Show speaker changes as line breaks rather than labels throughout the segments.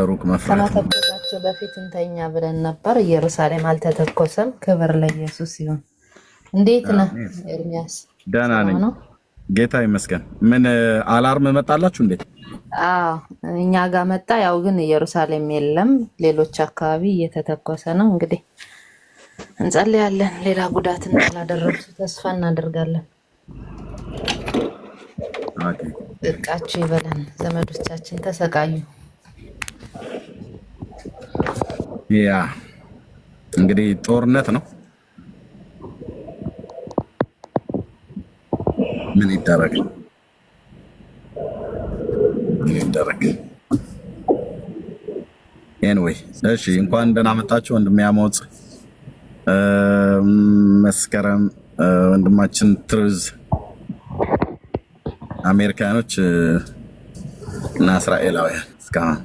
በሩቅ መፍራት
ከመተኮሳቸው በፊት እንተኛ ብለን ነበር። ኢየሩሳሌም አልተተኮሰም። ክብር ለኢየሱስ ይሁን። እንዴት ነህ ኤርሚያስ?
ደህና ነኝ ጌታ ይመስገን። ምን አላርም መጣላችሁ እንዴ?
አዎ እኛ ጋር መጣ። ያው ግን ኢየሩሳሌም የለም፣ ሌሎች አካባቢ እየተተኮሰ ነው። እንግዲህ እንጸልያለን፣ ሌላ ጉዳት እንዳላደረሱ ተስፋ እናደርጋለን። እቃችሁ ይበለን። ዘመዶቻችን ተሰቃዩ።
ያ እንግዲህ ጦርነት ነው። ምን ይደረግ? ኤንዌይ እሺ፣ እንኳን ደህና መጣችሁ ወንድሜ አሞጽ፣ መስከረም፣ ወንድማችን ትሩዝ፣ አሜሪካኖች እና እስራኤላውያን እስካሁን።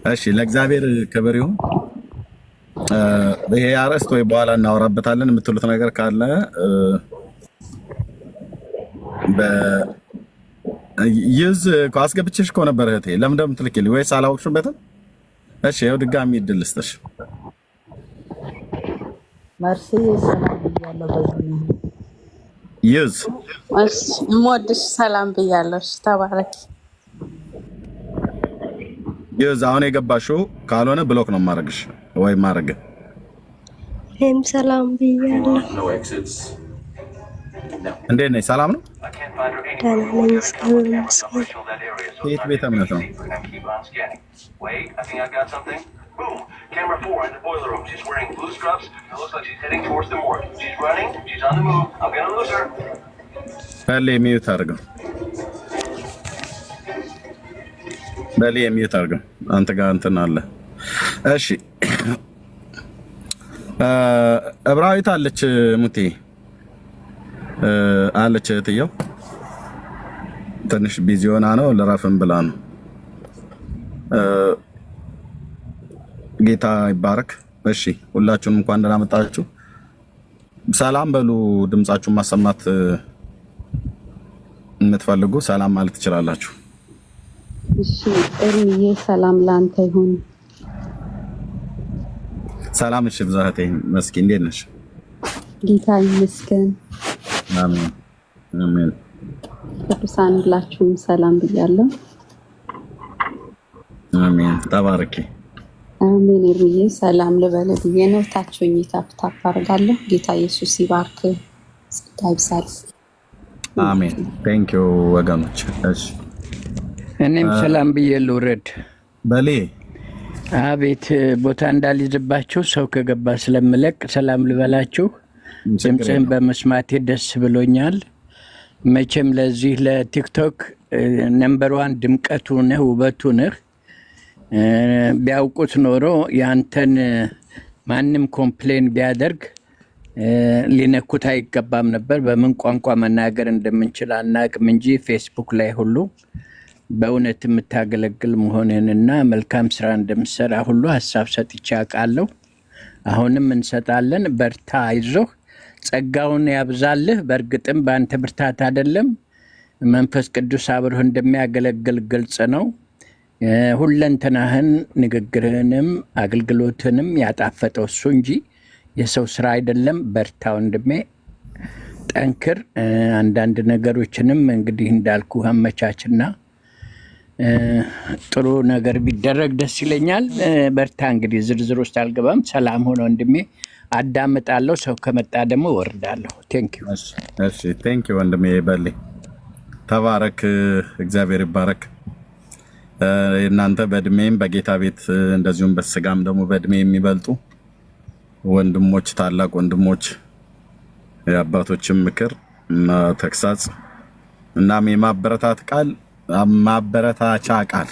እሺ ለእግዚአብሔር ክብር ይሁን። ይሄ አርዕስት ወይ በኋላ እናወራበታለን የምትሉት ነገር ካለ ይዝ አስገብቼሽ እኮ ነበር እህቴ። ለምን እንደምትልኪልኝ ወይስ አላወቅሽበትም? እሺ ያው ድጋሚ እድል ልስጥሽ።
መርሲ ሰላም ብያለሁ። በዚህ
ይዝ
ሞድሽ ሰላም ብያለሁ። ተባረክ
ይዝ። አሁን የገባሽው ካልሆነ ብሎክ ነው ማረግሽ ወይ ማረግ።
ሰላም ብያለሁ።
እንዴት ነሽ? ሰላም ነው? የት ቤተ እምነት ነው? በሌ ሚዩት አድርገው፣ በሌ ሚዩት አድርገው። አንተ ጋር እንትን አለ። እሺ እብራዊት አለች፣ ሙቴ አለች። እህትየው ትንሽ ቢዚ ሆና ነው፣ ለራፍን ብላ ነው። ጌታ ይባረክ። እሺ ሁላችሁም እንኳን ደህና መጣችሁ። ሰላም በሉ። ድምጻችሁን ማሰማት የምትፈልጉ ሰላም ማለት ትችላላችሁ።
እሺ እርምዬ ሰላም ላንተ ይሁን።
ሰላም። እሺ ብዛቴ መስኪ እንዴት ነሽ?
ጌታ ይመስገን።
አሜን አሜን።
ቅዱሳን ሁላችሁም ሰላም ብያለሁ።
አሜን። ተባረኪ።
አሜን። እርምዬ ሰላም ልበል ብዬ ነው ታችሁኝ ታፕታፕ አደርጋለሁ። ጌታ ኢየሱስ ይባርክ፣ ጸጋ ይብዛል።
አሜን። ቴንክ ዩ ወገኖች። እሺ
እኔም ሰላም ብዬ ልውረድ።
በሌ
አቤት ቦታ እንዳልይዝባችሁ ሰው ከገባ ስለምለቅ ሰላም ልበላችሁ። ድምፅህን በመስማቴ ደስ ብሎኛል። መቼም ለዚህ ለቲክቶክ ነምበር 1 ድምቀቱ ነህ፣ ውበቱ ነህ። ቢያውቁት ኖሮ ያንተን ማንም ኮምፕሌን ቢያደርግ ሊነኩት አይገባም ነበር። በምን ቋንቋ መናገር እንደምንችል አናቅም እንጂ ፌስቡክ ላይ ሁሉ በእውነት የምታገለግል መሆንንና መልካም ስራ እንደምሰራ ሁሉ ሀሳብ ሰጥቼ አውቃለሁ። አሁንም እንሰጣለን። በርታ፣ አይዞህ፣ ጸጋውን ያብዛልህ። በእርግጥም በአንተ ብርታት አይደለም፣ መንፈስ ቅዱስ አብሮህ እንደሚያገለግል ግልጽ ነው። ሁለንተናህን፣ ንግግርህንም አገልግሎትንም ያጣፈጠው እሱ እንጂ የሰው ስራ አይደለም። በርታ ወንድሜ፣ ጠንክር። አንዳንድ ነገሮችንም እንግዲህ እንዳልኩ አመቻችና ጥሩ ነገር ቢደረግ ደስ ይለኛል። በርታ። እንግዲህ ዝርዝር ውስጥ አልገባም። ሰላም ሆነ ወንድሜ፣ አዳምጣለሁ። ሰው ከመጣ ደግሞ ወርዳለሁ። ቴንክ ዩ።
እሺ ቴንክ ዩ ወንድሜ በሌ፣ ተባረክ። እግዚአብሔር ይባረክ። እናንተ በእድሜም በጌታ ቤት እንደዚሁም በስጋም ደግሞ በእድሜ የሚበልጡ ወንድሞች፣ ታላቅ ወንድሞች፣ የአባቶችን ምክር እና ተግሳጽ እናም የማበረታት ቃል ማበረታቻ ቃል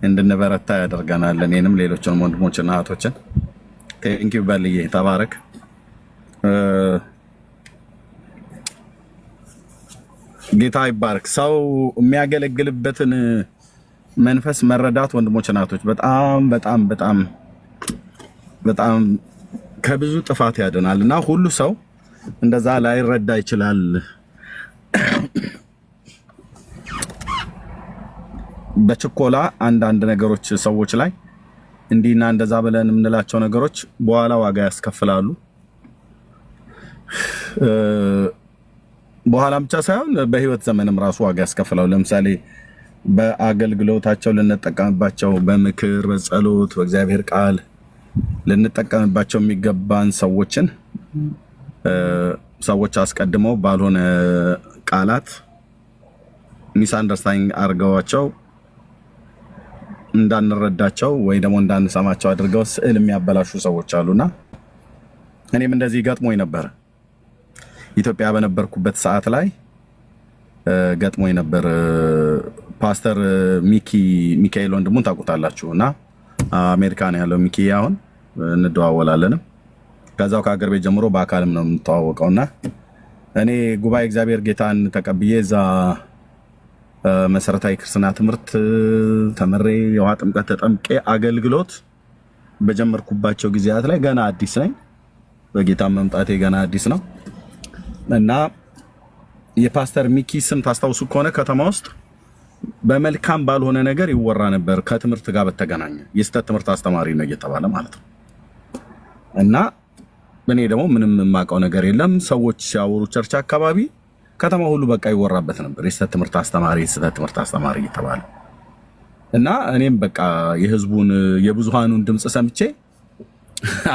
እንድንበረታ ያደርገናል። እኔንም ሌሎችንም ወንድሞችና እህቶችን ቴንክ ዩ በልዬ፣ ተባረክ። ጌታ ይባረክ። ሰው የሚያገለግልበትን መንፈስ መረዳት ወንድሞችና እህቶች በጣም በጣም በጣም በጣም ከብዙ ጥፋት ያድናል እና ሁሉ ሰው እንደዛ ላይረዳ ይችላል። በችኮላ አንዳንድ ነገሮች ሰዎች ላይ እንዲና እንደዛ ብለን የምንላቸው ነገሮች በኋላ ዋጋ ያስከፍላሉ። በኋላ ብቻ ሳይሆን በህይወት ዘመንም ራሱ ዋጋ ያስከፍላሉ። ለምሳሌ በአገልግሎታቸው ልንጠቀምባቸው፣ በምክር፣ በጸሎት፣ በእግዚአብሔር ቃል ልንጠቀምባቸው የሚገባን ሰዎች አስቀድመው ባልሆነ ቃላት ሚስ አንደርስታንዲንግ አድርገዋቸው እንዳንረዳቸው ወይ ደግሞ እንዳንሰማቸው አድርገው ስዕል የሚያበላሹ ሰዎች አሉና እኔም እንደዚህ ገጥሞኝ ነበር። ኢትዮጵያ በነበርኩበት ሰዓት ላይ ገጥሞኝ ነበር። ፓስተር ሚካኤል ወንድሙን ታውቁታላችሁና አሜሪካ ነው ያለው። ሚኪ አሁን እንደዋወላለንም ከዛው ከሀገር ቤት ጀምሮ በአካልም ነው የምንተዋወቀውና እኔ ጉባኤ እግዚአብሔር ጌታን ተቀብዬ እዛ መሰረታዊ ክርስትና ትምህርት ተመሬ የውሃ ጥምቀት ተጠምቄ አገልግሎት በጀመርኩባቸው ጊዜያት ላይ ገና አዲስ ነኝ። በጌታ መምጣቴ ገና አዲስ ነው እና የፓስተር ሚኪ ስም ታስታውሱ ከሆነ ከተማ ውስጥ በመልካም ባልሆነ ነገር ይወራ ነበር። ከትምህርት ጋር በተገናኘ የስተት ትምህርት አስተማሪ ነው እየተባለ ማለት ነው። እና እኔ ደግሞ ምንም የማውቀው ነገር የለም። ሰዎች ሲያወሩ ቸርች አካባቢ ከተማ ሁሉ በቃ ይወራበት ነበር የስተት ትምህርት አስተማሪ እየተባለ እና እኔም በቃ የህዝቡን የብዙሃኑን ድምጽ ሰምቼ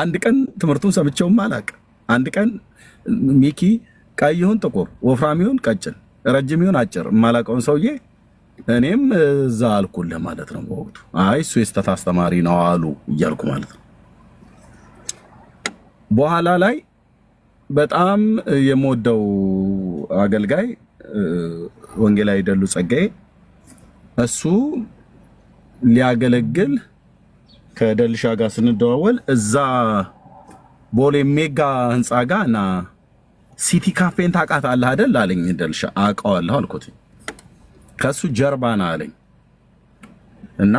አንድ ቀን ትምህርቱን ሰምቼውም አላውቅ። አንድ ቀን ሚኪ ቀይ ይሁን ጥቁር፣ ወፍራም ይሁን ቀጭን፣ ረጅም ይሁን አጭር የማላውቀውን ሰውዬ እኔም እዛ አልኩልህ ማለት ነው። በወቅቱ አይ እሱ የስተት አስተማሪ ነው አሉ እያልኩ ማለት ነው። በኋላ ላይ በጣም የምወደው አገልጋይ ወንጌላዊ ደሉ ጸጋዬ እሱ ሊያገለግል ከደልሻ ጋር ስንደዋወል እዛ ቦሌ ሜጋ ህንፃ ጋር እና ሲቲ ካፌን ታውቃታለህ አይደል አለኝ። ደልሻ አውቀዋለሁ አልኩት። ከሱ ጀርባ ነው አለኝ እና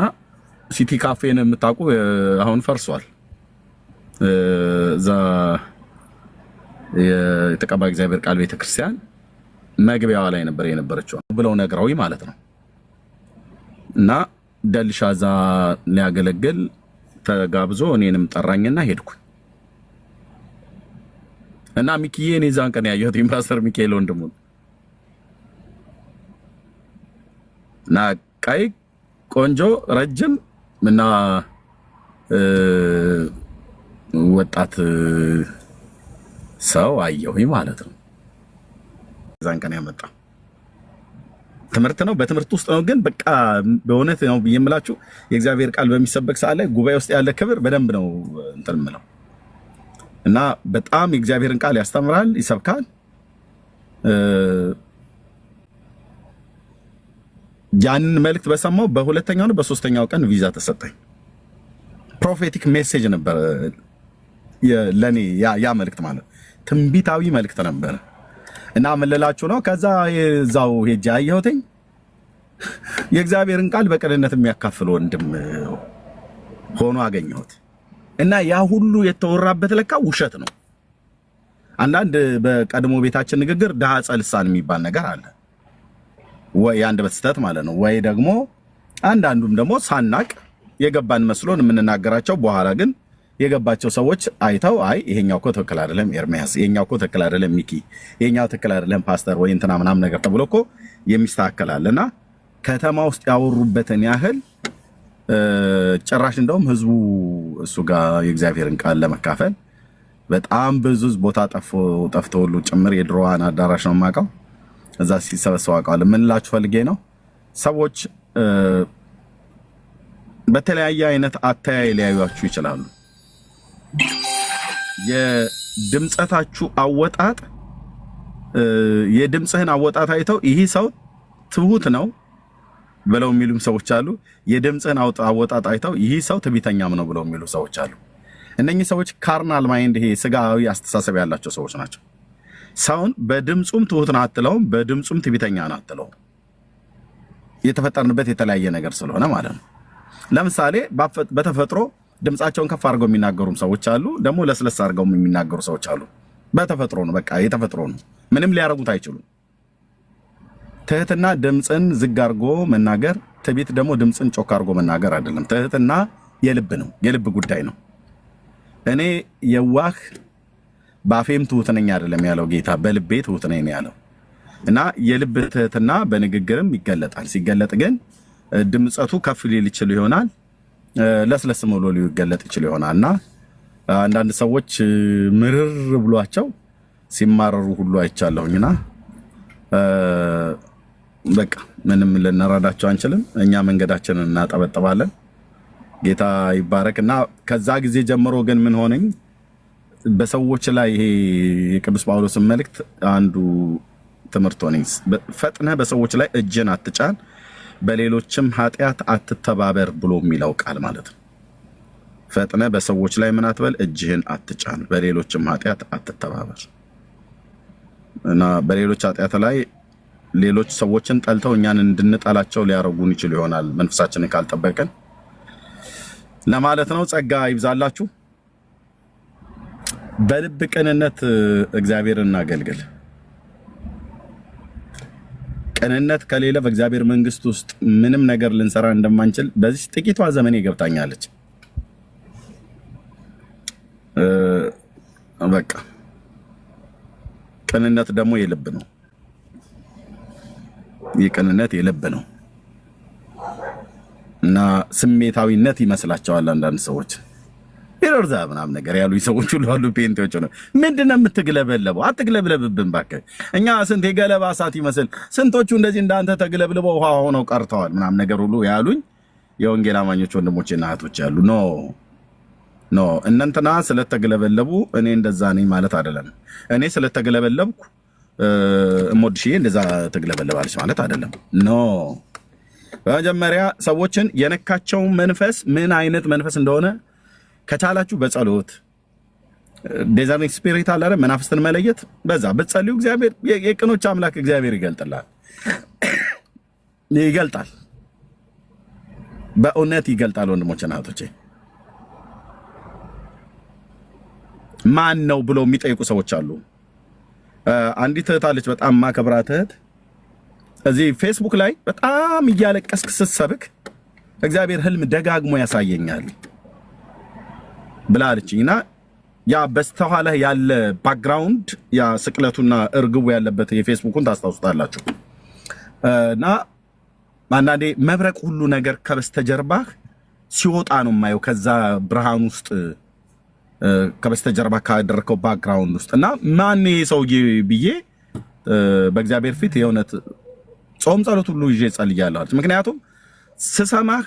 ሲቲ ካፌን የምታውቁ አሁን ፈርሷል። እዛ የተቀባ እግዚአብሔር ቃል ቤተክርስቲያን መግቢያዋ ላይ ነበር የነበረችው ብለው ነግራዊ ማለት ነው። እና ደልሻ እዛ ሊያገለግል ተጋብዞ እኔንም ጠራኝና ሄድኩኝ። እና ሚኪዬ እኔ ዛን ቀን ያየሁት ፓስተር ሚካኤል ወንድሙ እና ቀይ ቆንጆ ረጅም እና ወጣት ሰው አየሁኝ ማለት ነው። ዛን ቀን ያመጣ ትምህርት ነው። በትምህርት ውስጥ ነው ግን በቃ በእውነት ነው የምላችሁ የእግዚአብሔር ቃል በሚሰበክ ሰዓት ላይ ጉባኤ ውስጥ ያለ ክብር በደንብ ነው እንትን የምለው እና በጣም የእግዚአብሔርን ቃል ያስተምራል፣ ይሰብካል። ያንን መልእክት በሰማው በሁለተኛው ነው በሶስተኛው ቀን ቪዛ ተሰጠኝ። ፕሮፌቲክ ሜሴጅ ነበር ለኔ ያ መልእክት ማለት ትንቢታዊ መልእክት ነበር እና መለላችሁ ነው። ከዛ እዛው ሄጄ አየሁትኝ የእግዚአብሔርን ቃል በቅንነት የሚያካፍል ወንድም ሆኖ አገኘሁት እና ያ ሁሉ የተወራበት ለካ ውሸት ነው። አንዳንድ በቀድሞ ቤታችን ንግግር ደሃ ጸልሳን የሚባል ነገር አለ ወይ አንድ በስተት ማለት ነው። ወይ ደግሞ አንዳንዱም ደግሞ ሳናቅ የገባን መስሎን የምንናገራቸው በኋላ ግን የገባቸው ሰዎች አይተው አይ ይሄኛው እኮ ትክክል አይደለም ኤርሚያስ፣ ይሄኛው እኮ ትክክል አይደለም ሚኪ፣ ይሄኛው ትክክል አይደለም ፓስተር ወይ እንትና ምናምን ነገር ተብሎ እኮ የሚስተካከላልና ከተማ ውስጥ ያወሩበትን ያህል ጭራሽ እንደውም ህዝቡ እሱ ጋር የእግዚአብሔርን ቃል ለመካፈል በጣም ብዙ ቦታ ጠፍቶ ሁሉ ጭምር የድሮዋን አዳራሽ ነው የማውቀው እዛ ሲሰበሰቡ አውቀዋለሁ። ምን እላችሁ ፈልጌ ነው ሰዎች በተለያየ አይነት አተያይ ሊያዩአችሁ ይችላሉ። የድምጸታችሁ አወጣጥ የድምጽህን አወጣጥ አይተው ይሄ ሰው ትሁት ነው ብለው የሚሉም ሰዎች አሉ። የድምጽህን አወጣጥ አይተው ይሄ ሰው ትዕቢተኛም ነው ብለው የሚሉ ሰዎች አሉ። እነኚህ ሰዎች ካርናል ማይንድ ይሄ ስጋዊ አስተሳሰብ ያላቸው ሰዎች ናቸው። ሰውን በድምጹም ትሁት ነው አትለውም፣ በድምጹም ትዕቢተኛ ነው አትለውም። የተፈጠርንበት የተለያየ ነገር ስለሆነ ማለት ነው። ለምሳሌ በተፈጥሮ ድምጻቸውን ከፍ አድርገው የሚናገሩም ሰዎች አሉ፣ ደግሞ ለስለስ አድርገው የሚናገሩ ሰዎች አሉ። በተፈጥሮ ነው፣ በቃ የተፈጥሮ ነው። ምንም ሊያረጉት አይችሉም። ትህትና ድምጽን ዝግ አድርጎ መናገር፣ ትዕቢት ደግሞ ድምፅን ጮክ አድርጎ መናገር አይደለም። ትህትና የልብ ነው፣ የልብ ጉዳይ ነው። እኔ የዋህ በአፌም ትሁት ነኝ አይደለም ያለው ጌታ፣ በልቤ ትሁት ነኝ ነው ያለው። እና የልብ ትህትና በንግግርም ይገለጣል። ሲገለጥ ግን ድምፀቱ ከፍ ሊል ይችል ይሆናል፣ ለስለስ ብሎ ሊገለጥ ይችል ይሆናል። እና አንዳንድ ሰዎች ምርር ብሏቸው ሲማረሩ ሁሉ አይቻለሁኝና በቃ ምንም ልንረዳቸው አንችልም። እኛ መንገዳችንን እናጠበጥባለን። ጌታ ይባረክ። እና ከዛ ጊዜ ጀምሮ ግን ምን ሆነኝ በሰዎች ላይ ይሄ የቅዱስ ጳውሎስን መልእክት አንዱ ትምህርት ሆነኝ። ፈጥነህ በሰዎች ላይ እጅን አትጫን፣ በሌሎችም ኃጢአት አትተባበር ብሎ የሚለው ቃል ማለት ነው። ፈጥነህ በሰዎች ላይ ምን አትበል፣ እጅህን አትጫን፣ በሌሎችም ኃጢአት አትተባበር። እና በሌሎች ኃጢአት ላይ ሌሎች ሰዎችን ጠልተው እኛን እንድንጠላቸው ሊያረጉን ይችሉ ይሆናል መንፈሳችንን ካልጠበቅን ለማለት ነው። ጸጋ ይብዛላችሁ። በልብ ቅንነት እግዚአብሔርን እናገልግል። ቅንነት ከሌለ በእግዚአብሔር መንግስት ውስጥ ምንም ነገር ልንሰራ እንደማንችል በዚህ ጥቂቷ ዘመኔ ገብታኛለች። በቃ ቅንነት ደግሞ የልብ ነው። የቅንነት የልብ ነው እና ስሜታዊነት ይመስላቸዋል አንዳንድ ሰዎች። ይረርዛ ምናምን ነገር ያሉ ሰዎች ሁሉ አሉ። ፔንቴዎች ነው። ምንድነው የምትግለበለበው? አትግለብለብብን እባክህ። እኛ ስንት የገለባ እሳት ይመስል ስንቶቹ እንደዚህ እንዳንተ ተግለብልበው ውሃ ሆነው ቀርተዋል ምናምን ነገር ሁሉ ያሉኝ የወንጌል አማኞች ወንድሞቼና እህቶች ያሉ። ኖ እናንተና ስለተግለበለቡ እኔ እንደዛ ነኝ ማለት አይደለም። እኔ ስለተግለበለብኩ እሞድሽዬ እንደዛ ተግለበለባለች ማለት አይደለም። ኖ በመጀመሪያ ሰዎችን የነካቸው መንፈስ ምን አይነት መንፈስ እንደሆነ ከቻላችሁ በጸሎት ዲዛይኒንግ ስፒሪት አለ አይደል፣ መናፍስትን መለየት በዛ በጸልዩ እግዚአብሔር የቅኖች አምላክ እግዚአብሔር ይገልጣል። በእውነት ይገልጣል። ወንድሞችና እህቶቼ ማን ነው ብለው የሚጠይቁ ሰዎች አሉ። አንዲት እህት አለች፣ በጣም ማከብራት እህት፣ እዚህ ፌስቡክ ላይ በጣም እያለቀስክ ስትሰብክ እግዚአብሔር ህልም ደጋግሞ ያሳየኛል ብላለችኝ። እና ያ በስተኋላ ያለ ባክግራውንድ ያ ስቅለቱና እርግቡ ያለበት የፌስቡኩን ታስታውሱታላችሁ። እና አንዳንዴ መብረቅ ሁሉ ነገር ከበስተጀርባህ ሲወጣ ነው የማየው፣ ከዛ ብርሃን ውስጥ ከበስተጀርባ ካደረከው ባክግራውንድ ውስጥ። እና ማን ሰውዬ ብዬ በእግዚአብሔር ፊት የእውነት ጾም ጸሎት ሁሉ ይዤ ጸልያለሁ። ምክንያቱም ስሰማህ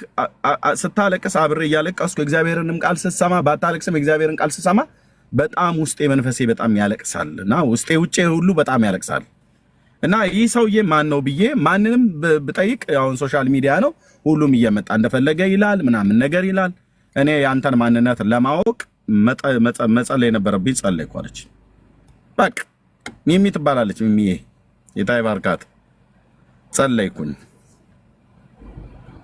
ስታለቅስ አብሬ እያለቀስኩ እግዚአብሔርንም ቃል ስሰማ ባታለቅስም እግዚአብሔርን ቃል ስሰማ በጣም ውስጤ መንፈሴ በጣም ያለቅሳል እና ውስጤ ውጪ ሁሉ በጣም ያለቅሳል። እና ይህ ሰውዬ ማን ነው ብዬ ማንንም ብጠይቅ አሁን ሶሻል ሚዲያ ነው ሁሉም እየመጣ እንደፈለገ ይላል ምናምን ነገር ይላል። እኔ ያንተን ማንነት ለማወቅ መጸለይ የነበረብኝ ጸለይኩ አለች። በቃ ሚሚ ትባላለች። ሚሚዬ የታይ ባርካት ጸለይኩኝ።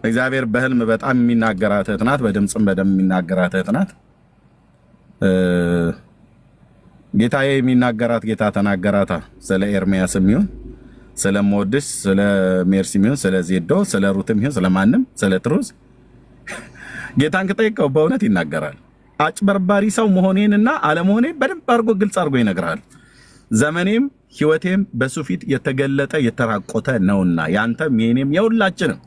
እግዚአብሔር በህልም በጣም የሚናገራት እህት ናት፣ በድምጽም በደም የሚናገራት እህት ናት። ጌታዬ የሚናገራት ጌታ ተናገራታ። ስለ ኤርሚያስም ይሁን ስለ ሞድስ፣ ስለ ሜርሲም ይሁን ስለ ዜዶ፣ ስለ ሩትም ይሁን ስለማንም፣ ስለ ትሩዝ ጌታን ከጠየቀው በእውነት ይናገራል። አጭበርባሪ ሰው መሆኔንና አለመሆኔን በደንብ አድርጎ ግልጽ አድርጎ ይነግራል። ዘመኔም ህይወቴም በሱ ፊት የተገለጠ የተራቆተ ነውና ያንተም የኔም የሁላችንም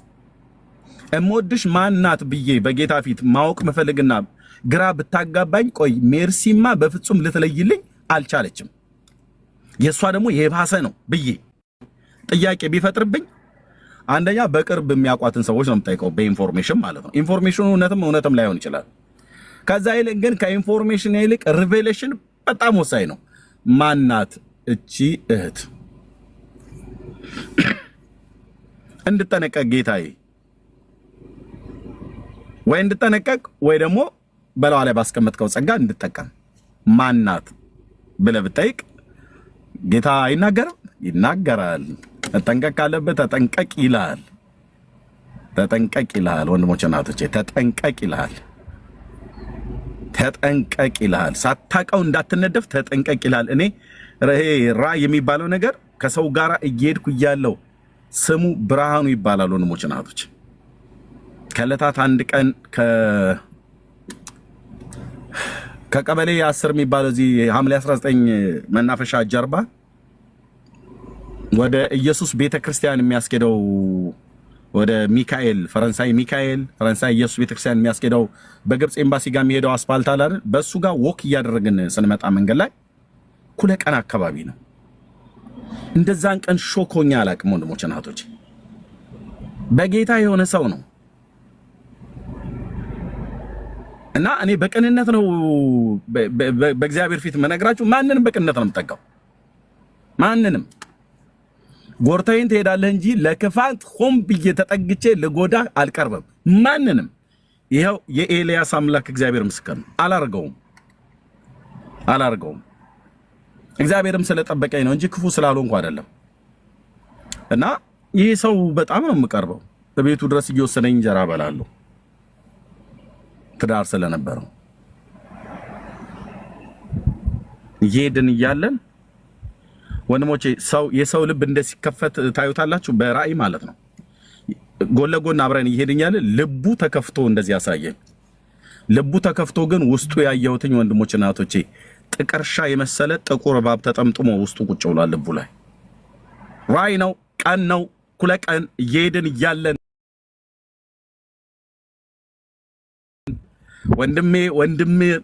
እሞድሽ ማናት ብዬ በጌታ ፊት ማወቅ መፈልግና ግራ ብታጋባኝ፣ ቆይ ሜርሲማ በፍጹም ልትለይልኝ አልቻለችም፣ የእሷ ደግሞ የባሰ ነው ብዬ ጥያቄ ቢፈጥርብኝ፣ አንደኛ በቅርብ የሚያውቋትን ሰዎች ነው የምጠይቀው፣ በኢንፎርሜሽን ማለት ነው። ኢንፎርሜሽኑ እውነትም ላይሆን ይችላል። ከዛ ይልቅ ግን ከኢንፎርሜሽን ይልቅ ሪቬሌሽን በጣም ወሳኝ ነው። ማናት እቺ እህት? እንድጠነቀቅ ጌታዬ፣ ወይ እንድጠነቀቅ ወይ ደግሞ በላዋ ላይ ባስቀመጥከው ጸጋ እንድጠቀም ማናት ብለህ ብጠይቅ ጌታ አይናገርም? ይናገራል። ተጠንቀቅ ካለብህ ተጠንቀቅ ይልሃል። ተጠንቀቅ ይልሃል። ወንድሞቼ እናቶቼ ተጠንቀቅ ይልሃል። ተጠንቀቅ ይልሃል። ሳታውቀው እንዳትነደፍ ተጠንቀቅ ይልሃል። እኔ ራእይ የሚባለው ነገር ከሰው ጋር እየሄድኩ እያለው ስሙ ብርሃኑ ይባላል። ወንድሞቼ እናቶቼ ከዕለታት አንድ ቀን ከቀበሌ 10 የሚባለው እዚህ ሐምሌ 19 መናፈሻ ጀርባ ወደ ኢየሱስ ቤተክርስቲያን የሚያስኬደው ወደ ሚካኤል ፈረንሳይ ኢየሱስ ቤተክርስቲያን የሚያስኬደው በግብጽ ኤምባሲ ጋር የሚሄደው አስፋልት አለ አይደል? በሱ ጋር ወክ እያደረግን ስንመጣ መንገድ ላይ ኩለ ቀን አካባቢ ነው። እንደዛን ቀን ሾኮኛ አላቅም ወንድሞች እናቶች። በጌታ የሆነ ሰው ነው እና እኔ በቅንነት ነው በእግዚአብሔር ፊት መነግራችሁ። ማንንም በቅንነት ነው የምጠጋው። ማንንም ጎርታይን ትሄዳለህ እንጂ ለክፋት ሆም ብዬ ተጠግቼ ለጎዳ አልቀርብም። ማንንም ይሄው የኤልያስ አምላክ እግዚአብሔር ምስክር ነው። አላርገውም። እግዚአብሔርም ስለጠበቀኝ ነው እንጂ ክፉ ስላልሆንኩ አይደለም። እና ይሄ ሰው በጣም ነው የምቀርበው። በቤቱ ድረስ እየወሰደኝ እንጀራ በላለሁ ትዳር ስለነበረው እየሄድን እያለን ወንድሞቼ የሰው ልብ እንደሲከፈት ታዩታላችሁ። በራእይ ማለት ነው። ጎን ለጎን አብረን እየሄድን ያለ ልቡ ተከፍቶ እንደዚህ ያሳየን። ልቡ ተከፍቶ ግን ውስጡ ያየሁትኝ ወንድሞች እናቶቼ ጥቀርሻ የመሰለ ጥቁር እባብ ተጠምጥሞ ውስጡ ቁጭ ብሏል ልቡ ላይ። ራእይ ነው፣ ቀን ነው፣ ኩለ ቀን እየሄድን እያለን ወንድሜ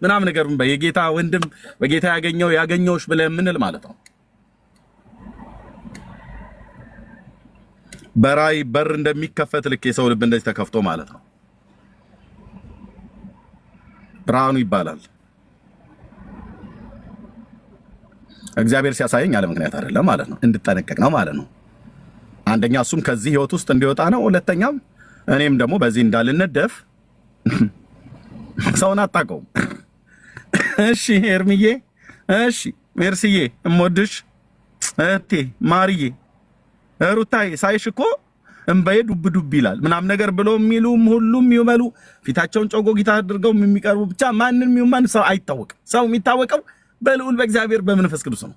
ምናምን ነገር በጌታ ወንድም በጌታ ያገኘውሽ ብለን ምንል ማለት ነው። በራእይ በር እንደሚከፈት ልክ የሰው ልብ እንደዚህ ተከፍቶ ማለት ነው። ብርሃኑ ይባላል። እግዚአብሔር ሲያሳየኝ ያለ ምክንያት አይደለም ማለት ነው። እንድጠነቀቅ ነው ማለት ነው። አንደኛ እሱም ከዚህ ህይወት ውስጥ እንዲወጣ ነው። ሁለተኛም እኔም ደግሞ በዚህ እንዳልነደፍ ሰውን አጣቀው። እሺ ኤርሚዬ፣ እሺ ሜርሲዬ፣ እሞድሽ እቴ ማርዬ፣ ሩታዬ ሳይሽ እኮ እንበዬ ዱብ ይላል ምናምን ነገር ብሎ የሚሉም ሁሉም ይመሉ ፊታቸውን ጮጎ ጊታ አድርገው የሚቀርቡ ብቻ ማንንም ይሁን ሰው አይታወቅም። ሰው የሚታወቀው በልዑል በእግዚአብሔር በመንፈስ ቅዱስ ነው።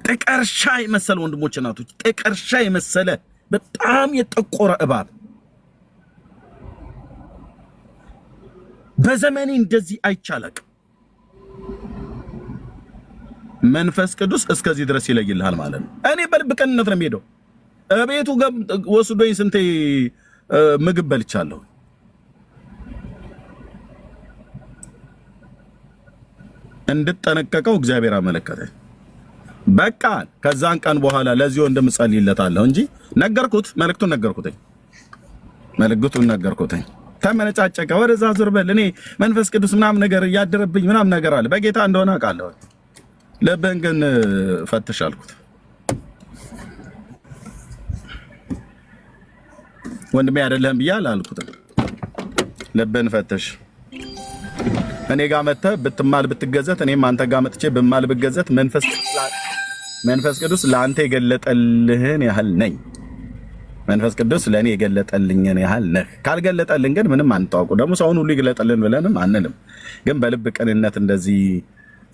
ጥቀርሻ የመሰለ ወንድሞች እናቶች፣ ጥቀርሻ የመሰለ በጣም የጠቆረ እባብ በዘመኔ እንደዚህ አይቻልም። መንፈስ ቅዱስ እስከዚህ ድረስ ይለይልሃል ማለት ነው። እኔ በልብ ቅንነት ነው የምሄደው። እቤቱ ወስዶኝ ስንቴ ምግብ በልቻለሁ። እንድጠነቀቀው እግዚአብሔር አመለከተኝ። በቃ ከዛን ቀን በኋላ ለዚህ ወንድም ጸልይለታለሁ እንጂ ነገርኩት፣ መልእክቱን ነገርኩት። ተመነጫጨቀ። ወደዛ ዙር በል። እኔ መንፈስ ቅዱስ ምናምን ነገር እያደረብኝ ምናምን ነገር አለ። በጌታ እንደሆነ አውቃለሁ። ልብህን ግን ፈትሽ አልኩት። ወንድሜ አይደለህም ብያለሁ አልኩት። ልብህን ፈትሽ። እኔ ጋር መጥተህ ብትማል ብትገዘት፣ እኔም አንተ ጋር መጥቼ ብማል ብገዘት መንፈስ ቅዱስ ለአንተ የገለጠልህን ያህል ነኝ። መንፈስ ቅዱስ ለእኔ የገለጠልኝን ያህል ነህ። ካልገለጠልን ግን ምንም አንታውቁ። ደግሞ ሰውን ሁሉ ይገለጠልን ብለንም አንልም። ግን በልብ ቅንነት እንደዚህ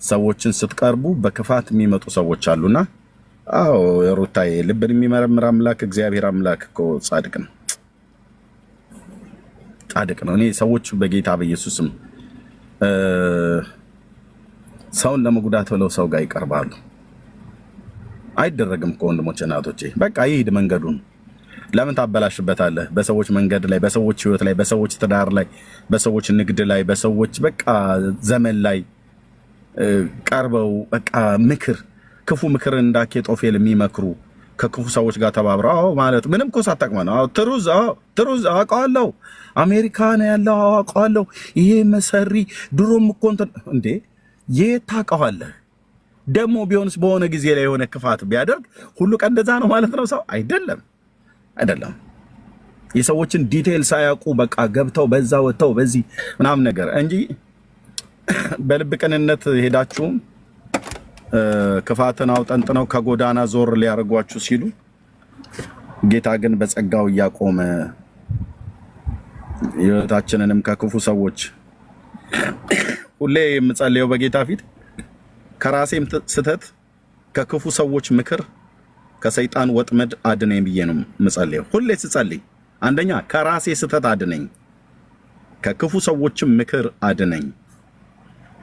ሰዎችን ስትቀርቡ በክፋት የሚመጡ ሰዎች አሉና፣ አዎ ሩታዬ፣ ልብን የሚመረምር አምላክ እግዚአብሔር አምላክ እኮ ጻድቅ ነው። እኔ ሰዎች በጌታ በኢየሱስም ሰውን ለመጉዳት ብለው ሰው ጋር ይቀርባሉ። አይደረግም እኮ ወንድሞቼ እናቶቼ። በቃ ይሄድ መንገዱን። ለምን ታበላሽበታለህ? በሰዎች መንገድ ላይ፣ በሰዎች ህይወት ላይ፣ በሰዎች ትዳር ላይ፣ በሰዎች ንግድ ላይ፣ በሰዎች በቃ ዘመን ላይ ቀርበው በቃ ክፉ ምክር እንዳኬጦፌል የሚመክሩ ከክፉ ሰዎች ጋር ተባብረው ማለት ምንም እኮ ሳታውቅ ነው። ትሩዝ አውቀዋለሁ፣ አሜሪካ ነው ያለው አውቀዋለሁ፣ ይሄ መሰሪ ድሮም እኮ እንዴ የት ታውቀዋለህ? ደግሞ ቢሆንስ በሆነ ጊዜ ላይ የሆነ ክፋት ቢያደርግ ሁሉ ቀን እንደዛ ነው ማለት ነው? ሰው አይደለም። የሰዎችን ዲቴል ሳያውቁ በቃ ገብተው በዛ ወጥተው በዚህ ምናምን ነገር እንጂ በልብ ቅንነት ሄዳችሁም ክፋትን አውጠንጥነው ከጎዳና ዞር ሊያደርጓችሁ ሲሉ ጌታ ግን በጸጋው እያቆመ ሕይወታችንንም ከክፉ ሰዎች ሁሌ የምጸልየው በጌታ ፊት ከራሴም ስተት ከክፉ ሰዎች ምክር ከሰይጣን ወጥመድ አድነኝ ብዬ ነው የምጸልየው። ሁሌ ስጸልይ አንደኛ ከራሴ ስተት አድነኝ፣ ከክፉ ሰዎችም ምክር አድነኝ፣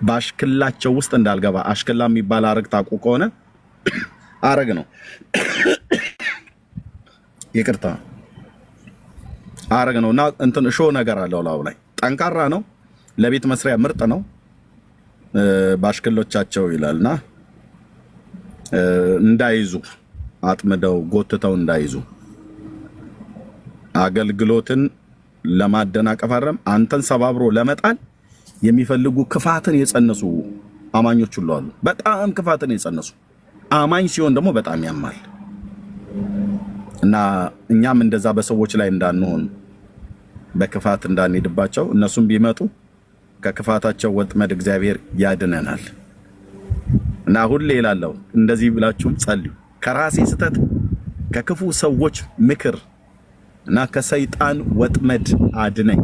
በአሽክላቸው ውስጥ እንዳልገባ። አሽክላ የሚባል አረግ ታውቁ ከሆነ አረግ ነው፣ ይቅርታ አረግ ነውና እንትን እሾህ ነገር አለው ላዩ ላይ ጠንካራ ነው፣ ለቤት መስሪያ ምርጥ ነው። በአሽክሎቻቸው ይላልና እንዳይዙ አጥምደው ጎትተው እንዳይዙ አገልግሎትን ለማደናቀፍ አይደለም አንተን ሰባብሮ ለመጣል የሚፈልጉ ክፋትን የጸነሱ አማኞች ሁሉ አሉ። በጣም ክፋትን የጸነሱ አማኝ ሲሆን ደግሞ በጣም ያማል። እና እኛም እንደዛ በሰዎች ላይ እንዳንሆን በክፋት እንዳንሄድባቸው እነሱም ቢመጡ ከክፋታቸው ወጥመድ እግዚአብሔር ያድነናል። እና ሁሌ እላለሁ እንደዚህ ብላችሁም ጸልዩ። ከራሴ ስተት ከክፉ ሰዎች ምክር እና ከሰይጣን ወጥመድ አድነኝ።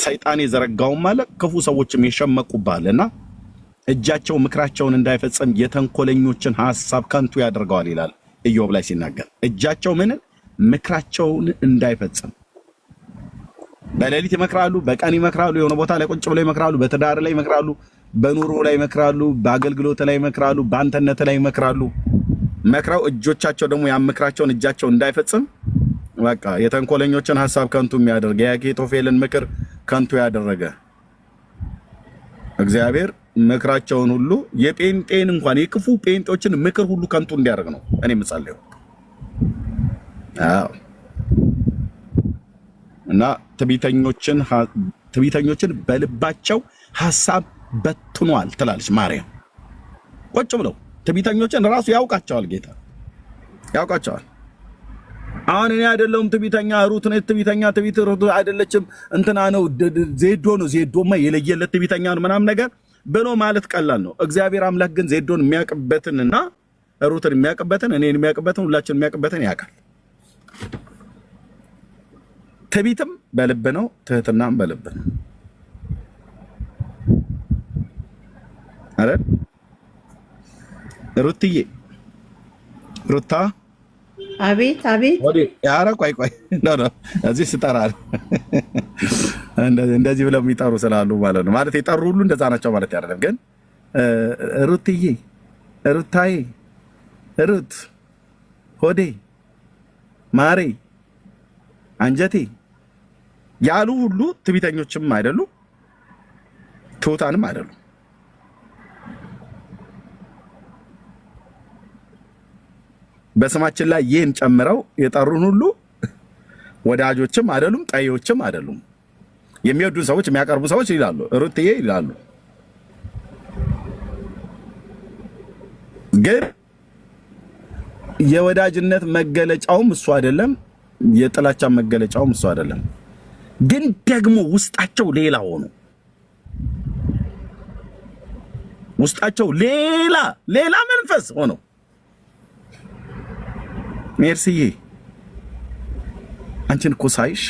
ሰይጣን የዘረጋው ማለት ክፉ ሰዎችም የሸመቁባልና እጃቸው ምክራቸውን እንዳይፈጽም የተንኮለኞችን ሐሳብ ከንቱ ያደርገዋል ይላል ኢዮብ ላይ ሲናገር። እጃቸው ምክራቸውን እንዳይፈጽም በሌሊት ይመክራሉ፣ በቀን ይመክራሉ፣ የሆነ ቦታ ላይ ቁጭ ብለው ይመክራሉ፣ በትዳር ላይ ይመክራሉ፣ በኑሮ ላይ ይመክራሉ፣ በአገልግሎት ላይ ይመክራሉ፣ በአንተነት ላይ ይመክራሉ። መክረው እጆቻቸው ደግሞ ያን ምክራቸውን እጃቸው እንዳይፈጽም በቃ የተንኮለኞችን ሐሳብ ከንቱ የሚያደርግ የአኪጦፌልን ምክር ከንቱ ያደረገ እግዚአብሔር ምክራቸውን ሁሉ የጴንጤን እንኳን የክፉ ጴንጤዎችን ምክር ሁሉ ከንቱ እንዲያደርግ ነው እኔ የምጸልየው። አዎ እና ትዕቢተኞችን በልባቸው ሐሳብ በትኗል ትላለች ማርያም። ቁጭ ብለው ትዕቢተኞችን ራሱ ያውቃቸዋል፣ ጌታ ያውቃቸዋል። አሁን እኔ አይደለሁም ትዕቢተኛ፣ ሩት ነች ትዕቢተኛ፣ ሩት አይደለችም እንትና ነው ዜዶ ነው፣ ዜዶማ የለየለት ትዕቢተኛ ነው ምናምን ነገር ብሎ ማለት ቀላል ነው። እግዚአብሔር አምላክ ግን ዜዶን የሚያውቅበትንና ሩትን የሚያውቅበትን እኔን የሚያውቅበትን ሁላችን የሚያውቅበትን ያውቃል። ትዕቢትም በልብ ነው፣ ትህትናም በልብ ነው አይደል? ሩትዬ ሩታ
አቤት አቤት።
ኧረ ቆይ እዚህ ስጠራ እንደዚህ ብለው የሚጠሩ ስላሉ ማለት ነው። ማለት የጠሩ ሁሉ እንደዛ ናቸው ማለት አይደለም። ግን ሩትዬ፣ ሩታዬ፣ ሩት፣ ሆዴ፣ ማሬ፣ አንጀቴ ያሉ ሁሉ ትዕቢተኞችም አይደሉ፣ ትሑታንም አይደሉ። በስማችን ላይ ይህን ጨምረው የጠሩን ሁሉ ወዳጆችም አይደሉም፣ ጠዮችም አይደሉም። የሚወዱን ሰዎች የሚያቀርቡ ሰዎች ይላሉ ሩትዬ ይላሉ። ግን የወዳጅነት መገለጫውም እሱ አይደለም፣ የጥላቻ መገለጫውም እሱ አይደለም። ግን ደግሞ ውስጣቸው ሌላ ሆኖ ውስጣቸው ሌላ መንፈስ ሆኖ ሜርሲዬ አንቺን እኮ ሳይሽ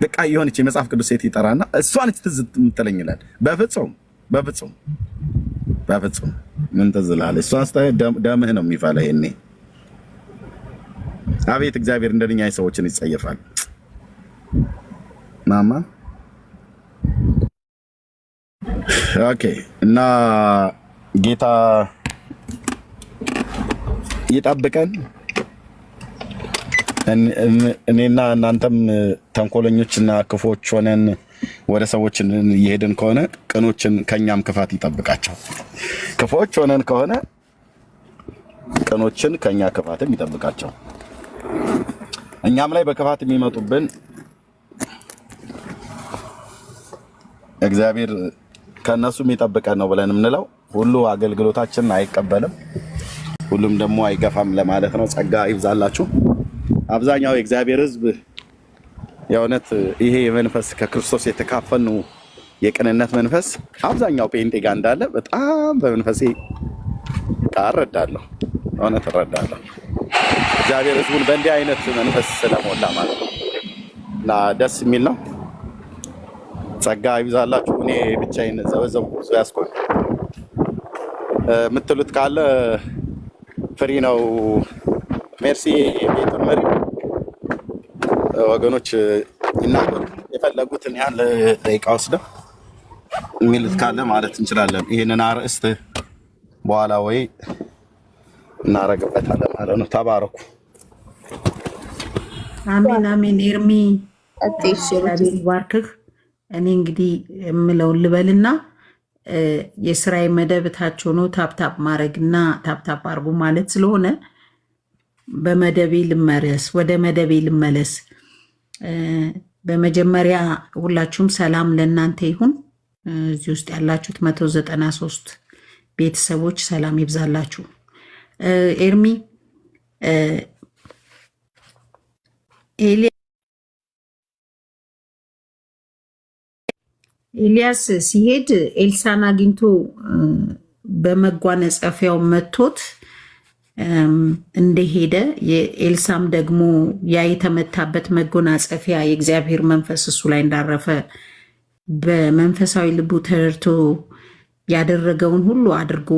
በቃ የሆነች የመጽሐፍ ቅዱስ ሴት ይጠራና እሷን ትዝ የምትለኝ ይላል። በፍጹም ምን ትዝላለች? እሷን ስታይ ደምህ ነው የሚፋላ። ይሄኔ አቤት እግዚአብሔር እንደኛ ሰዎችን ይጸየፋል። ማማ ኦኬ። እና ጌታ ይጠብቀን። እኔና እናንተም ተንኮለኞችና ክፎች ሆነን ወደ ሰዎች እየሄድን ከሆነ ቅኖችን ከኛም ክፋት ይጠብቃቸው። ክፎች ሆነን ከሆነ ቅኖችን ከኛ ክፋትም ይጠብቃቸው። እኛም ላይ በክፋት የሚመጡብን እግዚአብሔር ከነሱ የሚጠብቀን ነው ብለን የምንለው ሁሉ አገልግሎታችንን አይቀበልም፣ ሁሉም ደግሞ አይገፋም ለማለት ነው። ጸጋ ይብዛላችሁ። አብዛኛው የእግዚአብሔር ሕዝብ የእውነት ይሄ መንፈስ ከክርስቶስ የተካፈኑ የቅንነት መንፈስ አብዛኛው ጴንጤ ጋር እንዳለ በጣም በመንፈሴ እረዳለሁ፣ እውነት እረዳለሁ። እግዚአብሔር ሕዝቡን በእንዲህ አይነት መንፈስ ስለሞላ ማለት ነው እና ደስ የሚል ነው። ጸጋ ይብዛላችሁ። እኔ ብቻዬን ዘበዘብኩ ያስቆኝ የምትሉት ካለ ፍሪ ነው። ሜርሲ የቤቱን መሪ ወገኖች ይናገሩ የፈለጉትን ያህል ደቂቃ ወስደው የሚሉት ካለ ማለት እንችላለን። ይህንን አርዕስት በኋላ ወይ እናረግበታለን ማለት ነው። ተባረኩ።
አሜን አሜን። ኤርሚ እግዚአብሔር ይባርክህ። እኔ እንግዲህ የምለውን ልበልና የስራዬ መደብታቸው ነው ታፕታፕ ማድረግና ታፕታፕ አርጉ ማለት ስለሆነ በመደቤ ልመለስ፣ ወደ መደቤ ልመለስ። በመጀመሪያ ሁላችሁም ሰላም ለእናንተ ይሁን። እዚህ ውስጥ ያላችሁት 193 ቤተሰቦች ሰላም ይብዛላችሁ። ኤርሚ ኤልያስ ሲሄድ ኤልሳን አግኝቶ በመጓነጸፊያው መቶት እንደሄደ የኤልሳም ደግሞ ያ የተመታበት መጎናጸፊያ የእግዚአብሔር መንፈስ እሱ ላይ እንዳረፈ በመንፈሳዊ ልቡ ተረድቶ ያደረገውን ሁሉ አድርጎ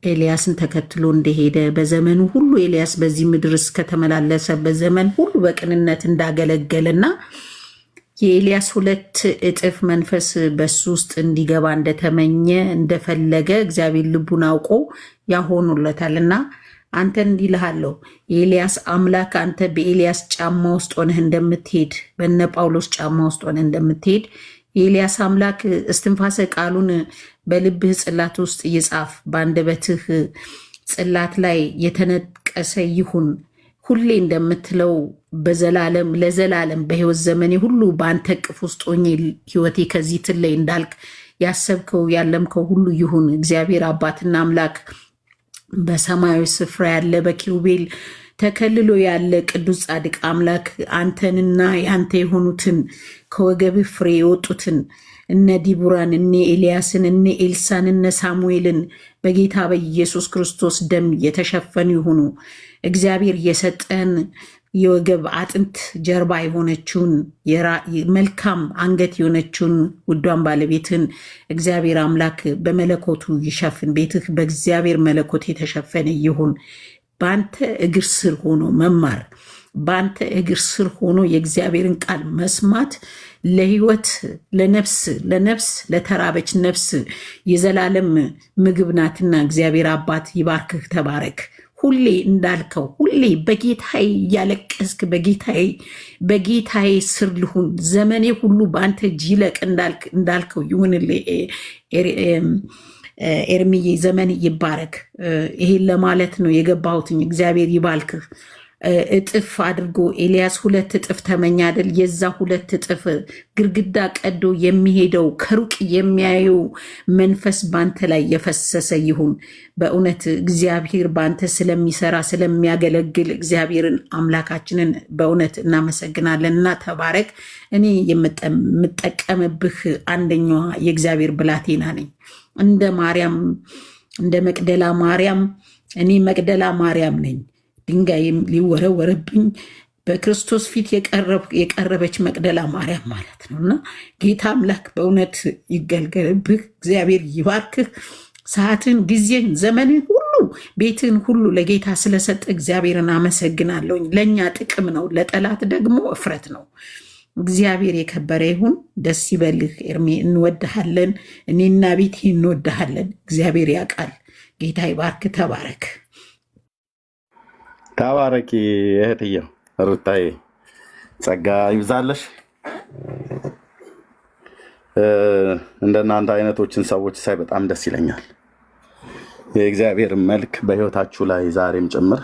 ኤልያስን ተከትሎ እንደሄደ በዘመኑ ሁሉ ኤልያስ በዚህ ምድር እስከተመላለሰበት ዘመን ሁሉ በቅንነት እንዳገለገለና የኤልያስ 2 እጥፍ መንፈስ በሱ ውስጥ እንዲገባ እንደተመኘ እንደፈለገ እግዚአብሔር ልቡን አውቆ ያሆኑለታል። እና አንተ እንዲልሃለሁ የኤልያስ አምላክ አንተ በኤልያስ ጫማ ውስጥ ሆነህ እንደምትሄድ በነ ጳውሎስ ጫማ ውስጥ ሆነህ እንደምትሄድ የኤልያስ አምላክ እስትንፋሰ ቃሉን በልብህ ጽላት ውስጥ ይጻፍ፣ በአንደበትህ ጽላት ላይ የተነቀሰ ይሁን። ሁሌ እንደምትለው በዘላለም ለዘላለም በህይወት ዘመኔ ሁሉ በአንተ እቅፍ ውስጥ ሆኜ ህይወቴ ከዚህ ትለይ እንዳልክ ያሰብከው ያለምከው ሁሉ ይሁን። እግዚአብሔር አባትና አምላክ በሰማያዊ ስፍራ ያለ በኪሩቤል ተከልሎ ያለ ቅዱስ ጻድቅ አምላክ አንተንና ያንተ የሆኑትን ከወገብህ ፍሬ የወጡትን እነ ዲቡራን እነ ኤልያስን እነ ኤልሳን እነ ሳሙኤልን በጌታ በኢየሱስ ክርስቶስ ደም የተሸፈኑ ይሁኑ። እግዚአብሔር የሰጠን የወገብ አጥንት ጀርባ የሆነችውን መልካም አንገት የሆነችውን ውዷን ባለቤትን እግዚአብሔር አምላክ በመለኮቱ ይሸፍን። ቤትህ በእግዚአብሔር መለኮት የተሸፈነ ይሁን። በአንተ እግር ስር ሆኖ መማር፣ በአንተ እግር ስር ሆኖ የእግዚአብሔርን ቃል መስማት ለህይወት ለነፍስ ለተራበች ነፍስ የዘላለም ምግብ ናትና እግዚአብሔር አባት ይባርክህ። ተባረክ። ሁሌ እንዳልከው ሁሌ በጌታዬ እያለቀስክ በጌታዬ ስር ልሁን፣ ዘመኔ ሁሉ በአንተ እጅ ይለቅ እንዳልከው ይሁንልህ። ኤርሚዬ ዘመን ይባረክ። ይሄን ለማለት ነው የገባሁትኝ። እግዚአብሔር ይባልክህ። እጥፍ አድርጎ ኤልያስ 2 እጥፍ ተመኛ አይደል? የዛ 2 እጥፍ ግርግዳ ቀዶ የሚሄደው ከሩቅ የሚያየው መንፈስ ባንተ ላይ የፈሰሰ ይሁን። በእውነት እግዚአብሔር ባንተ ስለሚሰራ ስለሚያገለግል እግዚአብሔርን አምላካችንን በእውነት እናመሰግናለን እና ተባረክ። እኔ የምጠቀምብህ አንደኛዋ የእግዚአብሔር ብላቴና ነኝ። እንደ ማርያም እንደ መቅደላ ማርያም እኔ መቅደላ ማርያም ነኝ። ድንጋይም ሊወረወርብኝ በክርስቶስ ፊት የቀረበች መቅደላ ማርያም ማለት ነው። እና ጌታ አምላክ በእውነት ይገልገልብህ። እግዚአብሔር ይባርክህ። ሰዓትን፣ ጊዜን፣ ዘመንን ሁሉ ቤትን ሁሉ ለጌታ ስለሰጠ እግዚአብሔርን አመሰግናለሁ። ለእኛ ጥቅም ነው፣ ለጠላት ደግሞ እፍረት ነው። እግዚአብሔር የከበረ ይሁን። ደስ ይበልህ ኤርሚ፣ እንወድሃለን። እኔና ቤቴ እንወድሃለን። እግዚአብሔር ያውቃል። ጌታ ይባርክ። ተባረክ።
ተባረኪ እህትየው ሩታዬ፣ ጸጋ ይብዛለሽ። እንደናንተ አይነቶችን ሰዎች ሳይ በጣም ደስ ይለኛል። የእግዚአብሔር መልክ በህይወታችሁ ላይ ዛሬም ጭምር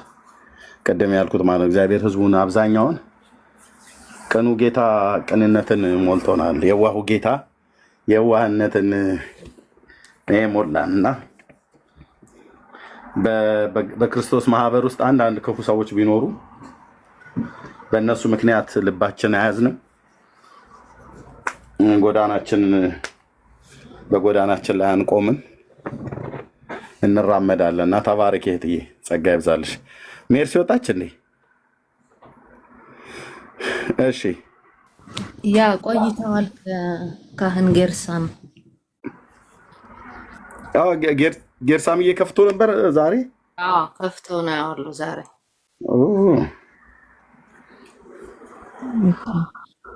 ቀደም ያልኩት ማለት ነው። እግዚአብሔር ህዝቡን አብዛኛውን ቅኑ ጌታ ቅንነትን ሞልቶናል። የዋሁ ጌታ የዋህነትን ሞላንና በክርስቶስ ማህበር ውስጥ አንዳንድ ክፉ ሰዎች ቢኖሩ በእነሱ ምክንያት ልባችን አያዝንም። በጎዳናችን ላይ አንቆምን፣ እንራመዳለን። እና ተባረክ እህትዬ፣ ጸጋ ይብዛልሽ። ሜርሲ ወጣች እንዴ? እሺ፣
ያ ቆይተዋል። ካህን ጌርሳም
ጌርሳም እየከፍቶ ነበር ዛሬ።
አዎ ከፍቶ ነው ያለው ዛሬ።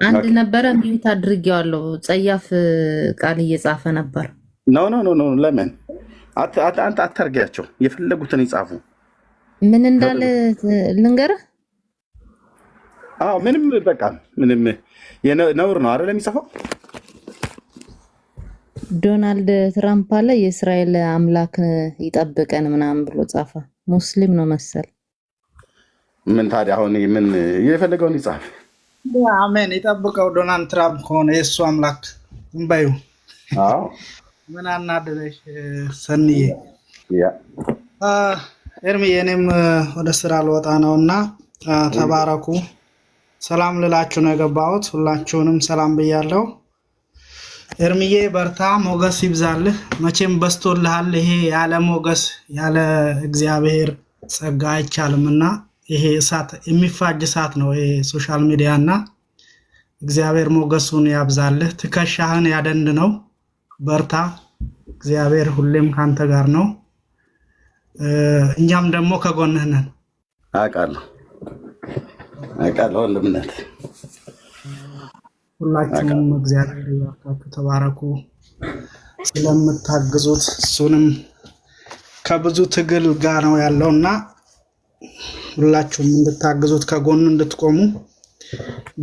አንድ ነበረ ሚዩት አድርጌዋለሁ። ጸያፍ ቃል እየጻፈ ነበር።
ኖ ኖ ኖ ኖ ለምን አንተ አታርጊያቸው፣ የፈለጉትን ይጻፉ።
ምን እንዳለ ልንገርህ።
አዎ ምንም በቃ ምንም ነውር ነው አይደል የሚጻፈው።
ዶናልድ ትራምፕ አለ የእስራኤል አምላክ ይጠብቀን ምናምን ብሎ ጻፈ። ሙስሊም ነው መሰል።
ምን ታዲያ አሁን ምን የፈለገውን ይጻፍ።
አሜን ይጠብቀው። ዶናልድ ትራምፕ ከሆነ የእሱ አምላክ እንባዩ።
አዎ
ምን አናደደሽ ሰንዬ?
ያ
ኤርሚ እኔም ወደ ስራ ልወጣ ነው እና ተባረኩ። ሰላም ልላችሁ ነው የገባሁት። ሁላችሁንም ሰላም ብያለሁ። ኤርሚዬ በርታ፣ ሞገስ ይብዛልህ። መቼም በስቶልሃል። ይሄ ያለ ሞገስ ያለ እግዚአብሔር ጸጋ አይቻልም እና ይሄ እሳት የሚፋጅ እሳት ነው ይሄ ሶሻል ሚዲያ እና እግዚአብሔር ሞገሱን ያብዛልህ። ትከሻህን ያደንድ ነው። በርታ፣ እግዚአብሔር ሁሌም ካንተ ጋር ነው። እኛም ደግሞ ከጎንህ ነን።
አውቃለሁ ለምነት
ሁላችሁም እግዚአብሔር ይባርካችሁ። ተባረኩ። ስለምታግዙት እሱንም ከብዙ ትግል ጋር ነው ያለውና ሁላችሁም እንድታግዙት ከጎኑ እንድትቆሙ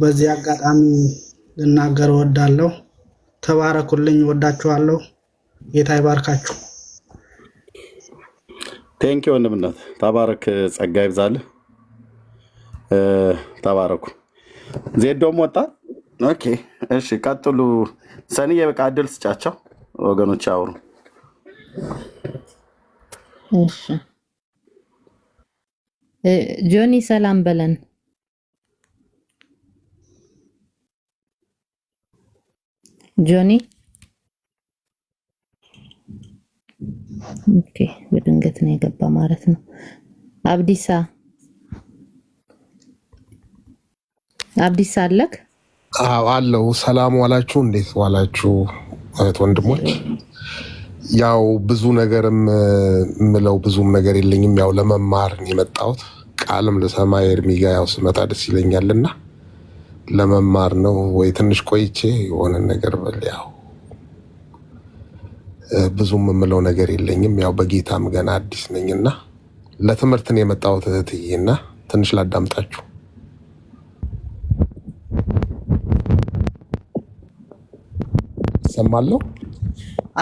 በዚህ አጋጣሚ ልናገር እወዳለሁ። ተባረኩልኝ። ወዳችኋለሁ። ጌታ ይባርካችሁ።
ቴንክ ዩ ወንድምነት። ተባረክ፣ ጸጋ ይብዛልህ። ተባረኩ። ዜዶም ወጣ። ኦኬ እሺ፣ ቀጥሉ። ሰኒዬ በቃ እድል ስጫቸው ወገኖች አውሩ።
እሺ ጆኒ ሰላም በለን። ጆኒ ኦኬ፣ በድንገት ነው የገባ ማለት ነው። አብዲሳ አለክ?
አዎ አለው። ሰላም ዋላችሁ። እንዴት ዋላችሁ እህት ወንድሞች? ያው ብዙ ነገርም ምለው ብዙም ነገር የለኝም። ያው ለመማር የመጣሁት ቃልም ልሰማ ኤርሚጋ ያው ስመጣ ደስ ይለኛልና ለመማር ነው። ወይ ትንሽ ቆይቼ የሆነ ነገር በል። ያው ብዙም የምለው ነገር የለኝም። ያው በጌታም ገና አዲስ ነኝና ለትምህርት ነው የመጣሁት እህትዬና ትንሽ ላዳምጣችሁ። ሰማለሁ።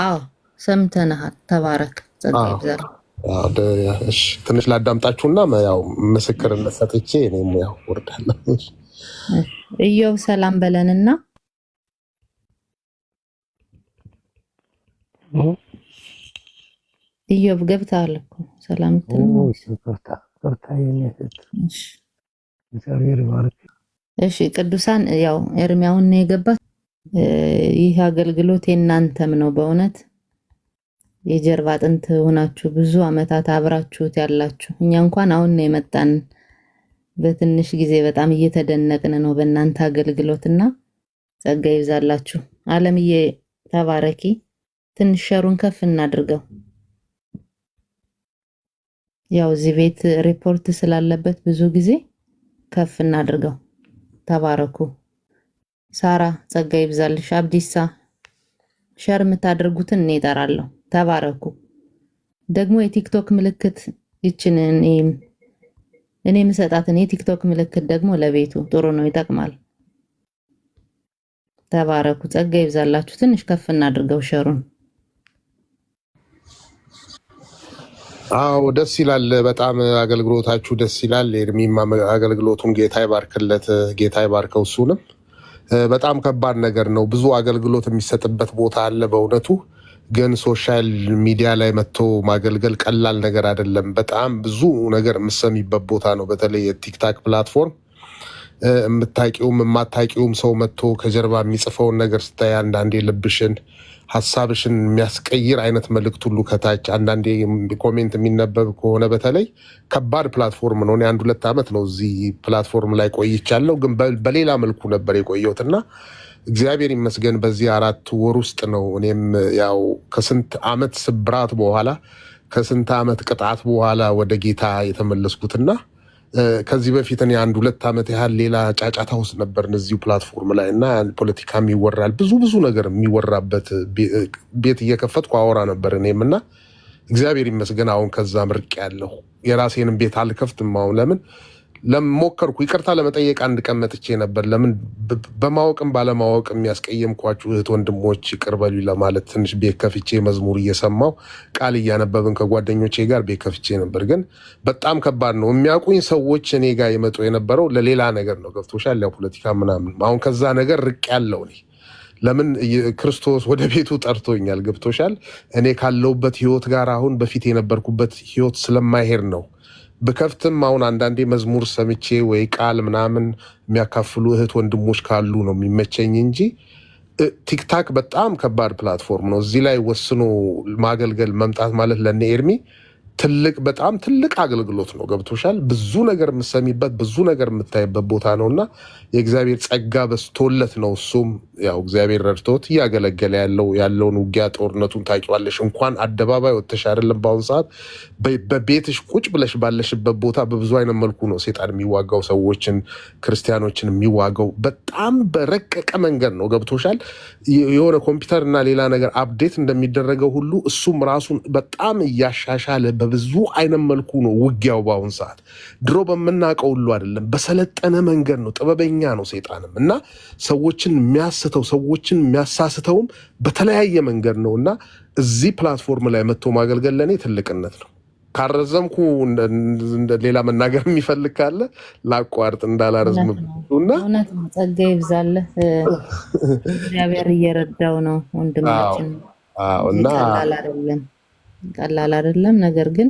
አዎ ሰምተናል። ተባረክ፣ ጸጋ ይብዛል።
እሺ ትንሽ ላዳምጣችሁና ያው ምስክርነት ሰጥቼ እኔም ያው ወርዳለሁ።
ኢዮብ ሰላም በለንና ኢዮብ ገብተሃል እኮ ሰላም እሺ ቅዱሳን፣ ያው ኤርሚያውን ነው የገባት። ይህ አገልግሎት የእናንተም ነው በእውነት የጀርባ አጥንት ሆናችሁ ብዙ አመታት አብራችሁት ያላችሁ። እኛ እንኳን አሁን ነው የመጣን፣ በትንሽ ጊዜ በጣም እየተደነቅን ነው በእናንተ አገልግሎትና ጸጋ ይብዛላችሁ። አለምዬ ተባረኪ። ትንሽ ሸሩን ከፍ እናድርገው። ያው እዚህ ቤት ሪፖርት ስላለበት ብዙ ጊዜ ከፍ እናድርገው። ተባረኩ። ሳራ ጸጋ ይብዛልሽ። አብዲሳ ሸር የምታደርጉትን እኔ እጠራለሁ። ተባረኩ። ደግሞ የቲክቶክ ምልክት ይችን እኔ የምሰጣትን የቲክቶክ ምልክት ደግሞ ለቤቱ ጥሩ ነው፣ ይጠቅማል። ተባረኩ። ጸጋ ይብዛላችሁ። ትንሽ ከፍ እናድርገው ሸሩን።
አዎ ደስ ይላል። በጣም አገልግሎታችሁ ደስ ይላል። ኤርሚማ አገልግሎቱን ጌታ ይባርክለት፣ ጌታ ይባርከው። እሱንም በጣም ከባድ ነገር ነው። ብዙ አገልግሎት የሚሰጥበት ቦታ አለ በእውነቱ። ግን ሶሻል ሚዲያ ላይ መጥቶ ማገልገል ቀላል ነገር አይደለም። በጣም ብዙ ነገር የምሰሚበት ቦታ ነው። በተለይ የቲክታክ ፕላትፎርም የምታቂውም የማታቂውም ሰው መጥቶ ከጀርባ የሚጽፈውን ነገር ስታይ አንዳንዴ ልብሽን ሀሳብሽን የሚያስቀይር አይነት መልእክት ሁሉ ከታች አንዳንዴ ኮሜንት የሚነበብ ከሆነ በተለይ ከባድ ፕላትፎርም ነው። እኔ 1-2 ዓመት ነው እዚህ ፕላትፎርም ላይ ቆይቻለሁ፣ ግን በሌላ መልኩ ነበር የቆየሁት እና እግዚአብሔር ይመስገን በዚህ 4 ወር ውስጥ ነው እኔም ያው ከስንት ዓመት ስብራት በኋላ ከስንት ዓመት ቅጣት በኋላ ወደ ጌታ የተመለስኩትና ከዚህ በፊት እኔ 1-2 ዓመት ያህል ሌላ ጫጫታ ውስጥ ነበር እዚሁ ፕላትፎርም ላይ እና ፖለቲካም ይወራል ብዙ ነገር የሚወራበት ቤት እየከፈትኩ አወራ ነበር እኔም እና እግዚአብሔር ይመስገን አሁን ከዛ ምርቅ ያለው የራሴንም ቤት አልከፍትም አሁን ለምን ለሞከርኩ ይቅርታ ለመጠየቅ አንድ ቀን መጥቼ ነበር ለምን በማወቅም ባለማወቅም ያስቀየምኳችሁ እህት ወንድሞች ይቅር በሉኝ ለማለት ትንሽ ቤት ከፍቼ መዝሙር እየሰማው ቃል እያነበብን ከጓደኞቼ ጋር ቤት ከፍቼ ነበር ግን በጣም ከባድ ነው የሚያውቁኝ ሰዎች እኔ ጋር ይመጡ የነበረው ለሌላ ነገር ነው ገብቶሻል ያው ፖለቲካ ምናምን አሁን ከዛ ነገር ርቅ ያለው እኔ ለምን ክርስቶስ ወደ ቤቱ ጠርቶኛል ገብቶሻል እኔ ካለውበት ህይወት ጋር አሁን በፊት የነበርኩበት ህይወት ስለማይሄድ ነው በከፍትም አሁን አንዳንዴ መዝሙር ሰምቼ ወይ ቃል ምናምን የሚያካፍሉ እህት ወንድሞች ካሉ ነው የሚመቸኝ እንጂ ቲክታክ በጣም ከባድ ፕላትፎርም ነው እዚህ ላይ ወስኖ ማገልገል መምጣት ማለት ለኔ ኤርሚ ትልቅ በጣም ትልቅ አገልግሎት ነው ገብቶሻል ብዙ ነገር የምሰሚበት ብዙ ነገር የምታይበት ቦታ ነውና የእግዚአብሔር ጸጋ በስቶለት ነው እሱም ያው እግዚአብሔር ረድቶት ያገለገለ ያለውን ውጊያ ጦርነቱን ታውቂዋለሽ እንኳን አደባባይ ወጥተሽ አይደለም ባሁን ሰዓት በቤትሽ ቁጭ ብለሽ ባለሽበት ቦታ በብዙ አይነት መልኩ ነው ሰይጣን የሚዋጋው ሰዎችን ክርስቲያኖችን የሚዋጋው በጣም በረቀቀ መንገድ ነው ገብቶሻል የሆነ ኮምፒውተርና ሌላ ነገር አፕዴት እንደሚደረገው ሁሉ እሱም ራሱን በጣም ያሻሻለ በብዙ አይነት መልኩ ነው ውጊያው ባሁን ሰዓት ድሮ በመናቀው ሁሉ አይደለም በሰለጠነ መንገድ ነው ጥበበኛ ነው ሰይጣንም እና ሰዎችን የሚያስተው ሰዎችን የሚያሳስተውም በተለያየ መንገድ ነውና እዚህ ፕላትፎርም ላይ መጥቶ ማገልገል ለኔ ትልቅነት ነው ካረዘምኩ ሌላ መናገር የሚፈልግ ካለ ላቋርጥ እንዳላረዝምና
እውነት ጸጋ ይብዛልህ እግዚአብሔር እየረዳው ነው ወንድማችን እና ቀላል አይደለም ነገር ግን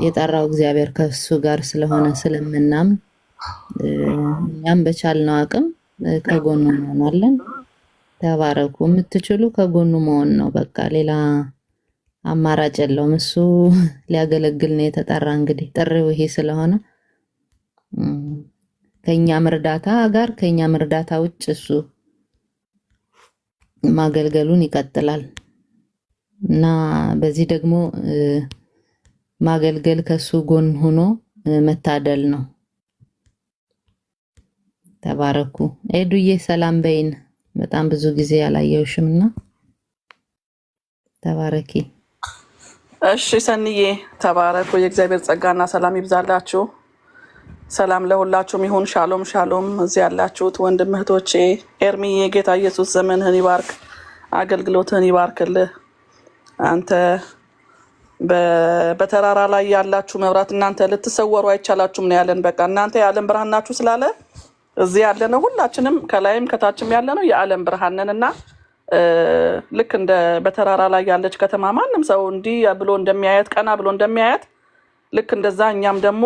የጠራው እግዚአብሔር ከሱ ጋር ስለሆነ ስለምናምን እኛም በቻልነው አቅም ከጎኑ እንሆናለን ተባረኩ የምትችሉ ከጎኑ መሆን ነው በቃ ሌላ አማራጭ የለውም እሱ ሊያገለግል ነው የተጠራ እንግዲህ ጥሪው ይሄ ስለሆነ ከኛም እርዳታ ውጭ እሱ ማገልገሉን ይቀጥላል እና በዚህ ደግሞ ማገልገል ከሱ ጎን ሆኖ መታደል ነው ተባረኩ ኤዱዬ ሰላም በይን በጣም ብዙ ጊዜ ያላየውሽምና ተባረኪ
እሺ ሰንዬ ተባረኩ የእግዚአብሔር ጸጋና ሰላም ይብዛላችሁ ሰላም ለሁላችሁም ይሁን ሻሎም እዚህ ያላችሁት ወንድም እህቶቼ ኤርሚዬ ጌታ ኢየሱስ ዘመንህን ይባርክ አገልግሎትህን ይባርክልህ አንተ በተራራ ላይ ያላችሁ መብራት እናንተ ልትሰወሩ አይቻላችሁም ነው ያለን በቃ እናንተ የዓለም ብርሃን ናችሁ ስላለ እዚህ ያለነው ሁላችንም ከላይም ከታችም ያለነው የዓለም ብርሃን ነንና ልክ እንደ በተራራ ላይ ያለች ከተማ ማንም ሰው እንዲህ ብሎ እንደሚያያት ቀና ብሎ እንደሚያያት ልክ እንደዛ እኛም ደግሞ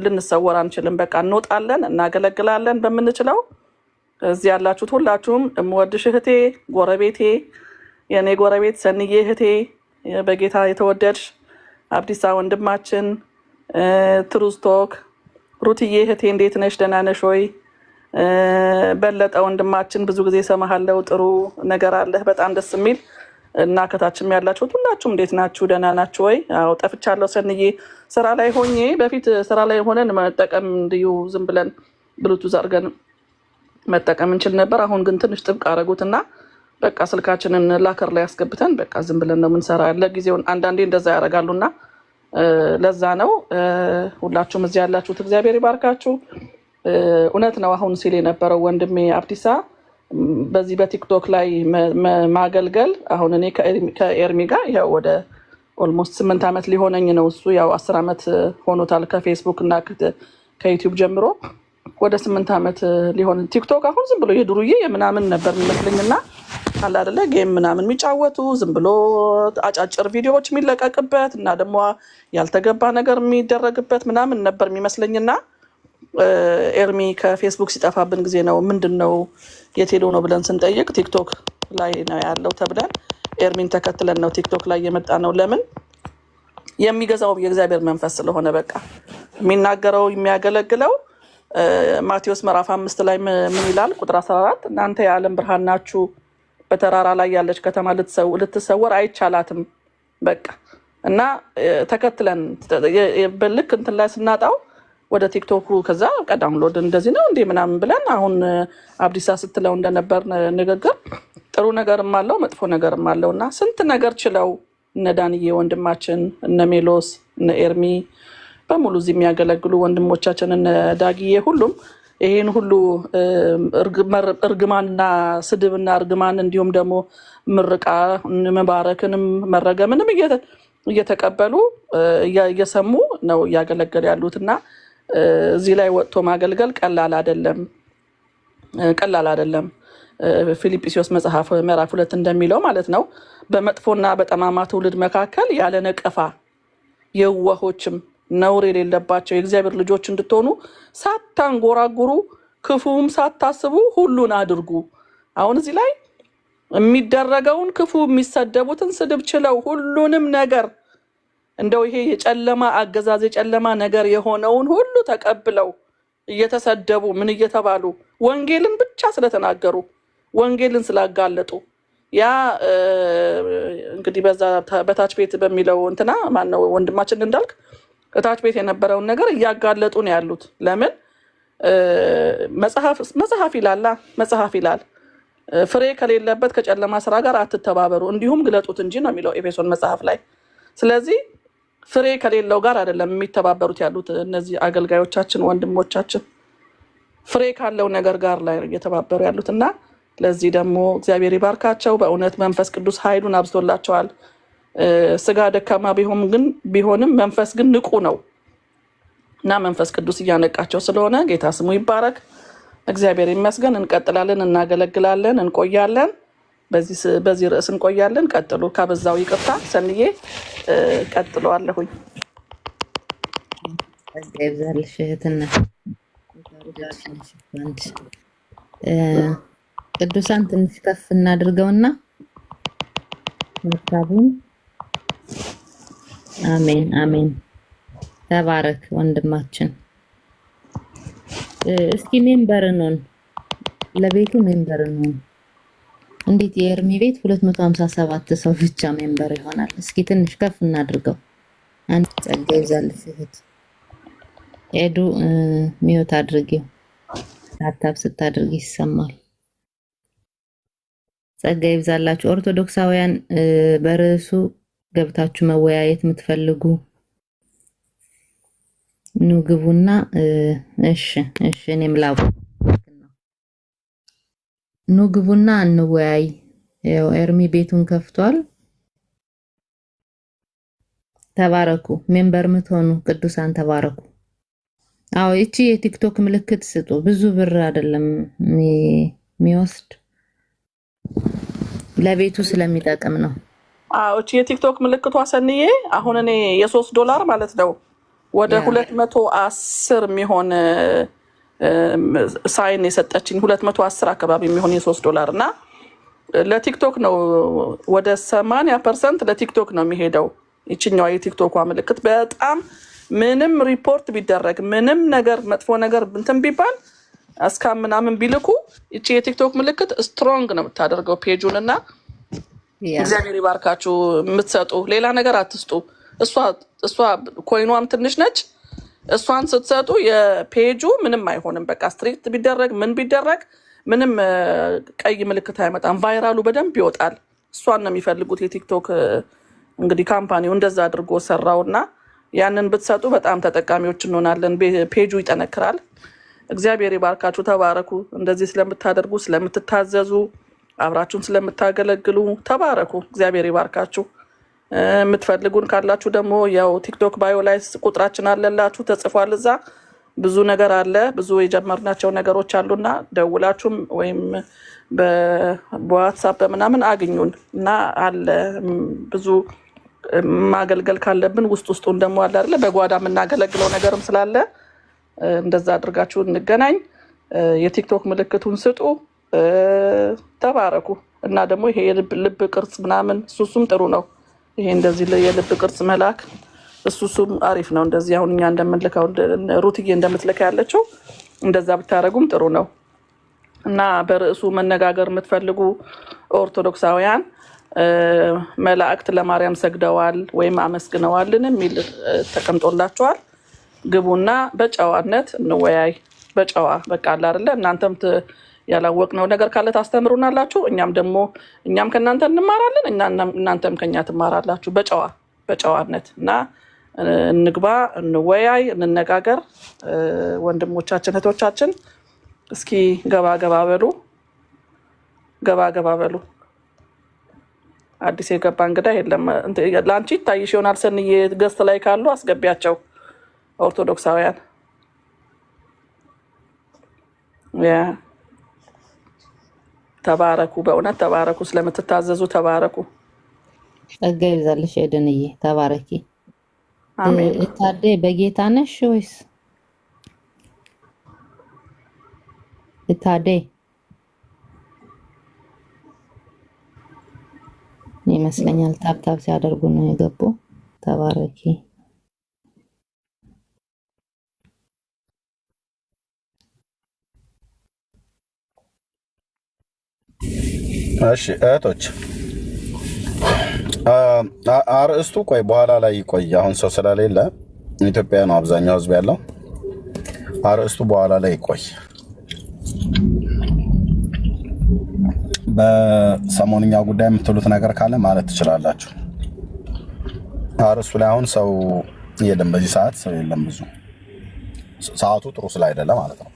ልንሰወር አንችልም በቃ እንወጣለን እናገለግላለን በመንችለው እዚህ ያላችሁት ሁላችሁም እምወድሽ እህቴ ጎረቤቴ የኔ ጎረቤት ሰንዬ እህቴ በጌታ የተወደድሽ አብዲሳ ወንድማችን ትሩስቶክ ሩትዬ እህቴ እንዴት ነሽ ደህና ነሽ ወይ በለጠ ወንድማችን ብዙ ጊዜ ሰማሃለው ጥሩ ነገር አለ በጣም ደስ የሚል እና ከታችም ያላችሁ ሁላችሁም እንዴት ናችሁ ደህና ናችሁ ወይ አው ጠፍቻለሁ ሰንዬ ስራ ላይ ሆኜ በፊት ስራ ላይ ሆነን መጠቀም እንዲሁ ዝም ብለን ብሉቱዝ አድርገን መጠቀም እንችል ነበር አሁን ግን ትንሽ ጥብቅ አረጉትና በቃ ስልካችንን ላከር ላይ ያስገብተን በቃ ዝም ብለን ነው ምንሰራ ለጊዜው አንዳንዴ እንደዛ ያረጋሉና ለዛ ነው ሁላችሁም እዚህ ያላችሁት እግዚአብሔር ይባርካችሁ እውነት ነው አሁን ሲል የነበረው ወንድሜ አብዲሳ በዚህ በቲክቶክ ላይ ማገልገል አሁን እኔ ከኤርሚ ጋር ያው ወደ ኦልሞስት 8 ዓመት ሊሆነኝ ነው እሱ ያው 10 ዓመት ሆኖታል ከፌስቡክ እና ከዩቲዩብ ጀምሮ ወደ 8 ዓመት ሊሆን ቲክቶክ አሁን ዝም ብሎ የድሩዬ የምናምን ነበር የሚመስልኝና አለ አይደለ ጌም ምናምን የሚጫወቱ ዝም ብሎ አጫጭር ቪዲዮዎች የሚለቀቅበት እና ደግሞ ያልተገባ ነገር የሚደረግበት ምናምን ነበር የሚመስልኝና ኤርሚ ከፌስቡክ ሲጠፋብን ጊዜ ነው ምንድነው የቴሎ ነው ብለን ስንጠይቅ ቲክቶክ ላይ ነው ያለው ተብለን ኤርሚን ተከትለን ነው ቲክቶክ ላይ የመጣ ነው ለምን የሚገዛው የእግዚአብሔር መንፈስ ስለሆነ በቃ የሚናገረው የሚያገለግለው ማቴዎስ ምዕራፍ 5 ላይ ምን ይላል ቁጥር 14 እናንተ የዓለም ብርሃን ናችሁ በተራራ ላይ ያለች ከተማ ልትሰወር አይቻላትም በቃ እና ተከትለን በልክ እንትን ላይ ስናጣው ወደ ቲክቶኩ ከዛ ዳውንሎድ እንደዚህ ነው እንዴ ምናምን ብለን አሁን አብዲሳ ስትለው እንደነበር ንግግር ጥሩ ነገርም አለው መጥፎ ነገርም አለውና ስንት ነገር ችለው እነ ዳንዬ ወንድማችን እነ ሜሎስ እነ ኤርሚ በሙሉ እዚህ የሚያገለግሉ ወንድሞቻችን እነ ዳጊዬ ሁሉም ይሄን ሁሉ እርግማንና ስድብና እርግማን እንዲሁም ደግሞ ምርቃ መባረክንም መረገምንም እየተቀበሉ እየሰሙ ነው እያገለገሉ ያሉትና እዚህ ላይ ወጥቶ ማገልገል ቀላል አይደለም። ፊልጵስዩስ መጽሐፍ ምዕራፍ 2 እንደሚለው ማለት ነው በመጥፎና በጠማማ ትውልድ መካከል ያለ ነቀፋ የዋሆችም ነውር የሌለባቸው የእግዚአብሔር ልጆች እንድትሆኑ ሳታንጎራጉሩ ክፉም ሳታስቡ ሁሉን አድርጉ። አሁን እዚህ ላይ የሚደረገውን ክፉ የሚሰደቡትን ስድብ ችለው ሁሉንም ነገር እንደው ይሄ የጨለማ አገዛዝ የጨለማ ነገር የሆነውን ሁሉ ተቀብለው እየተሰደቡ ምን እየተባሉ ወንጌልን ብቻ ስለተናገሩ ወንጌልን ስላጋለጡ ያ እንግዲህ በዛ በታች ቤት በሚለው እንትና ማነው ወንድማችን እንዳልክ በታች ቤት የነበረውን ነገር እያጋለጡ ነው ያሉት። ለምን መጽሐፍ ይላል ፍሬ ከሌለበት ከጨለማ ስራ ጋር አትተባበሩ እንዲሁም ግለጡት እንጂ ነው የሚለው ኤፌሶን መጽሐፍ ላይ። ስለዚህ ፍሬ ከሌለው ጋር አይደለም የሚተባበሩት ያሉት እነዚህ አገልጋዮቻችን ወንድሞቻችን ፍሬ ካለው ነገር ጋር ላይ እየተባበሩ ያሉትና ለዚህ ደግሞ እግዚአብሔር ይባርካቸው። በእውነት መንፈስ ቅዱስ ኃይሉን አብዝቶላቸዋል። ስጋ ደካማ ቢሆንም መንፈስ ግን ንቁ ነው እና መንፈስ ቅዱስ እያነቃቸው ስለሆነ ጌታ ስሙ ይባረክ። እግዚአብሔር ይመስገን። እንቀጥላለን፣ እናገለግላለን፣ እንቆያለን። በዚህ ርዕስ እንቆያለን። ቀጥሉ። ካበዛው ይቅርታ ሰንዬ ቀጥለዋለሁኝ።
እግዚአብሔርልሽ እህትና ቅዱሳን ትንሽ ከፍ እናድርገውና መታቡን አሜን አሜን። ተባረክ ወንድማችን። እስኪ ሜምበር ነን፣ ለቤቱ ሜምበር ነን። እንዴት የኤርሚ ቤት 257 ሰው ብቻ ሜምበር ይሆናል? እስኪ ትንሽ ከፍ እናድርገው። አንድ ጸጋ ይዛልሽ እህት ሄዱ ሚውት አድርጊው። ታታብ ስታድርጊ ይሰማል። ጸጋ ይብዛላችሁ። ኦርቶዶክሳውያን በርዕሱ ገብታችሁ መወያየት የምትፈልጉ ኑ ግቡና እሺ እኔም ላቡ ኑ ግቡና እንወያይ። ያው ኤርሚ ቤቱን ከፍቷል። ተባረኩ። ሜምበር ምትሆኑ ቅዱሳን ተባረኩ። አዎ እቺ የቲክቶክ ምልክት ስጡ። ብዙ ብር አይደለም የሚወስድ ለቤቱ ስለሚጠቅም ነው።
አዎ እቺ የቲክቶክ ምልክቷ ሰንዬ አሁን እኔ $3 ማለት ነው ወደ 210 የሚሆን ሳይን የሰጠችኝ 210 አካባቢ የሚሆን $3 እና ለቲክቶክ ነው ወደ 80% ለቲክቶክ ነው የሚሄደው። ይችኛው የቲክቶኳ ምልክት በጣም ምንም ሪፖርት ቢደረግ ምንም ነገር መጥፎ ነገር እንትን ቢባል እስከ ምናምን ቢልኩ እቺ የቲክቶክ ምልክት ስትሮንግ ነው የምታደርገው ፔጁን እና እግዚአብሔር ይባርካችሁ። የምትሰጡ ሌላ ነገር አትስጡ። እሷ ኮይኗም ትንሽ ነች። እሷን ስትሰጡ የፔጁ ምንም አይሆንም። በቃ ስትሪክት ቢደረግ ምን ቢደረግ ምንም ቀይ ምልክት አይመጣም። ቫይራሉ በደንብ ይወጣል። እሷን ነው የሚፈልጉት የቲክቶክ እንግዲህ ካምፓኒው እንደዛ አድርጎ ሰራውና ያንን ብትሰጡ በጣም ተጠቃሚዎች እንሆናለን። ፔጁ ይጠነክራል። እግዚአብሔር ይባርካችሁ። ተባረኩ። እንደዚህ ስለምታደርጉ ስለምትታዘዙ አብራችሁን ስለምታገለግሉ ተባረኩ። እግዚአብሔር ይባርካችሁ። የምትፈልጉን ካላችሁ ደግሞ ያው ቲክቶክ ባዮ ላይ ቁጥራችን አለላችሁ ተጽፏል። እዛ ብዙ ነገር አለ። ብዙ የጀመርናቸው ነገሮች አሉና ደውላችሁም ወይም በዋትስአፕ በምናምን አግኙን እና አለ ብዙ ማገልገል ካለብን ውስጡን ደግሞ አለ አይደለ በጓዳ የምናገለግለው ነገርም ስላለ እንደዛ አድርጋችሁ እንገናኝ። የቲክቶክ ምልክቱን ስጡ። ተባረኩ። እና ደግሞ ይሄ ልብ ቅርጽ ምናምን እሱም ጥሩ ነው። ይሄ እንደዚህ የልብ ቅርጽ መላክ እሱም አሪፍ ነው። እንደዚህ አሁን እኛ እንደምንልከው ሩትዬ እንደምትልካ ያለችው እንደዛ ብታረጉም ጥሩ ነው። እና በርዕሱ መነጋገር የምትፈልጉ ኦርቶዶክሳውያን መላእክት ለማርያም ሰግደዋል ወይም አመስግነዋልን የሚል ተቀምጦላችኋል። ግቡና በጨዋነት እንወያይ። በጨዋ በቃ አለ አይደለ? እናንተም ያላወቅነው ነገር ካለ ታስተምሩናላችሁ፣ እኛም ከእናንተ እንማራለን፣ እናንተም ከኛ ትማራላችሁ። በጨዋነት እና እንግባ፣ እንወያይ፣ እንነጋገር። ወንድሞቻችን እህቶቻችን እስኪ ገባ በሉ። አዲስ የገባ እንግዳ የለም። ለአንቺ ይታይሽ ይሆናል። ሰንዬ ገስት ላይ ካሉ አስገቢያቸው። ኦርቶዶክሳውያን ተባረኩ፣ በእውነት ተባረኩ። ስለምትታዘዙ ተባረኩ።
ጸጋ ይብዛልሽ ኤደንዬ፣ ተባረኪ።
አሜን።
እታዴ በጌታ ነሽ ወይስ? እታዴ ይመስለኛል ታብታብ ሲያደርጉ ነው የገቡ። ተባረኪ።
እሺ እህቶች፣ አርእስቱ ቆይ በኋላ ላይ ቆይ፣ አሁን ሰው ስለሌለ ኢትዮጵያ ነው አብዛኛው ህዝብ ያለው። አርእስቱ በኋላ ላይ ቆይ። በሰሞንኛ ጉዳይ የምትሉት ነገር ካለ ማለት ትችላላችሁ። አርእስቱ ላይ አሁን ሰው የለም፣ በዚህ ሰዓት ሰው የለም። ብዙ ሰዓቱ ጥሩ ስላይደለ ማለት ነው።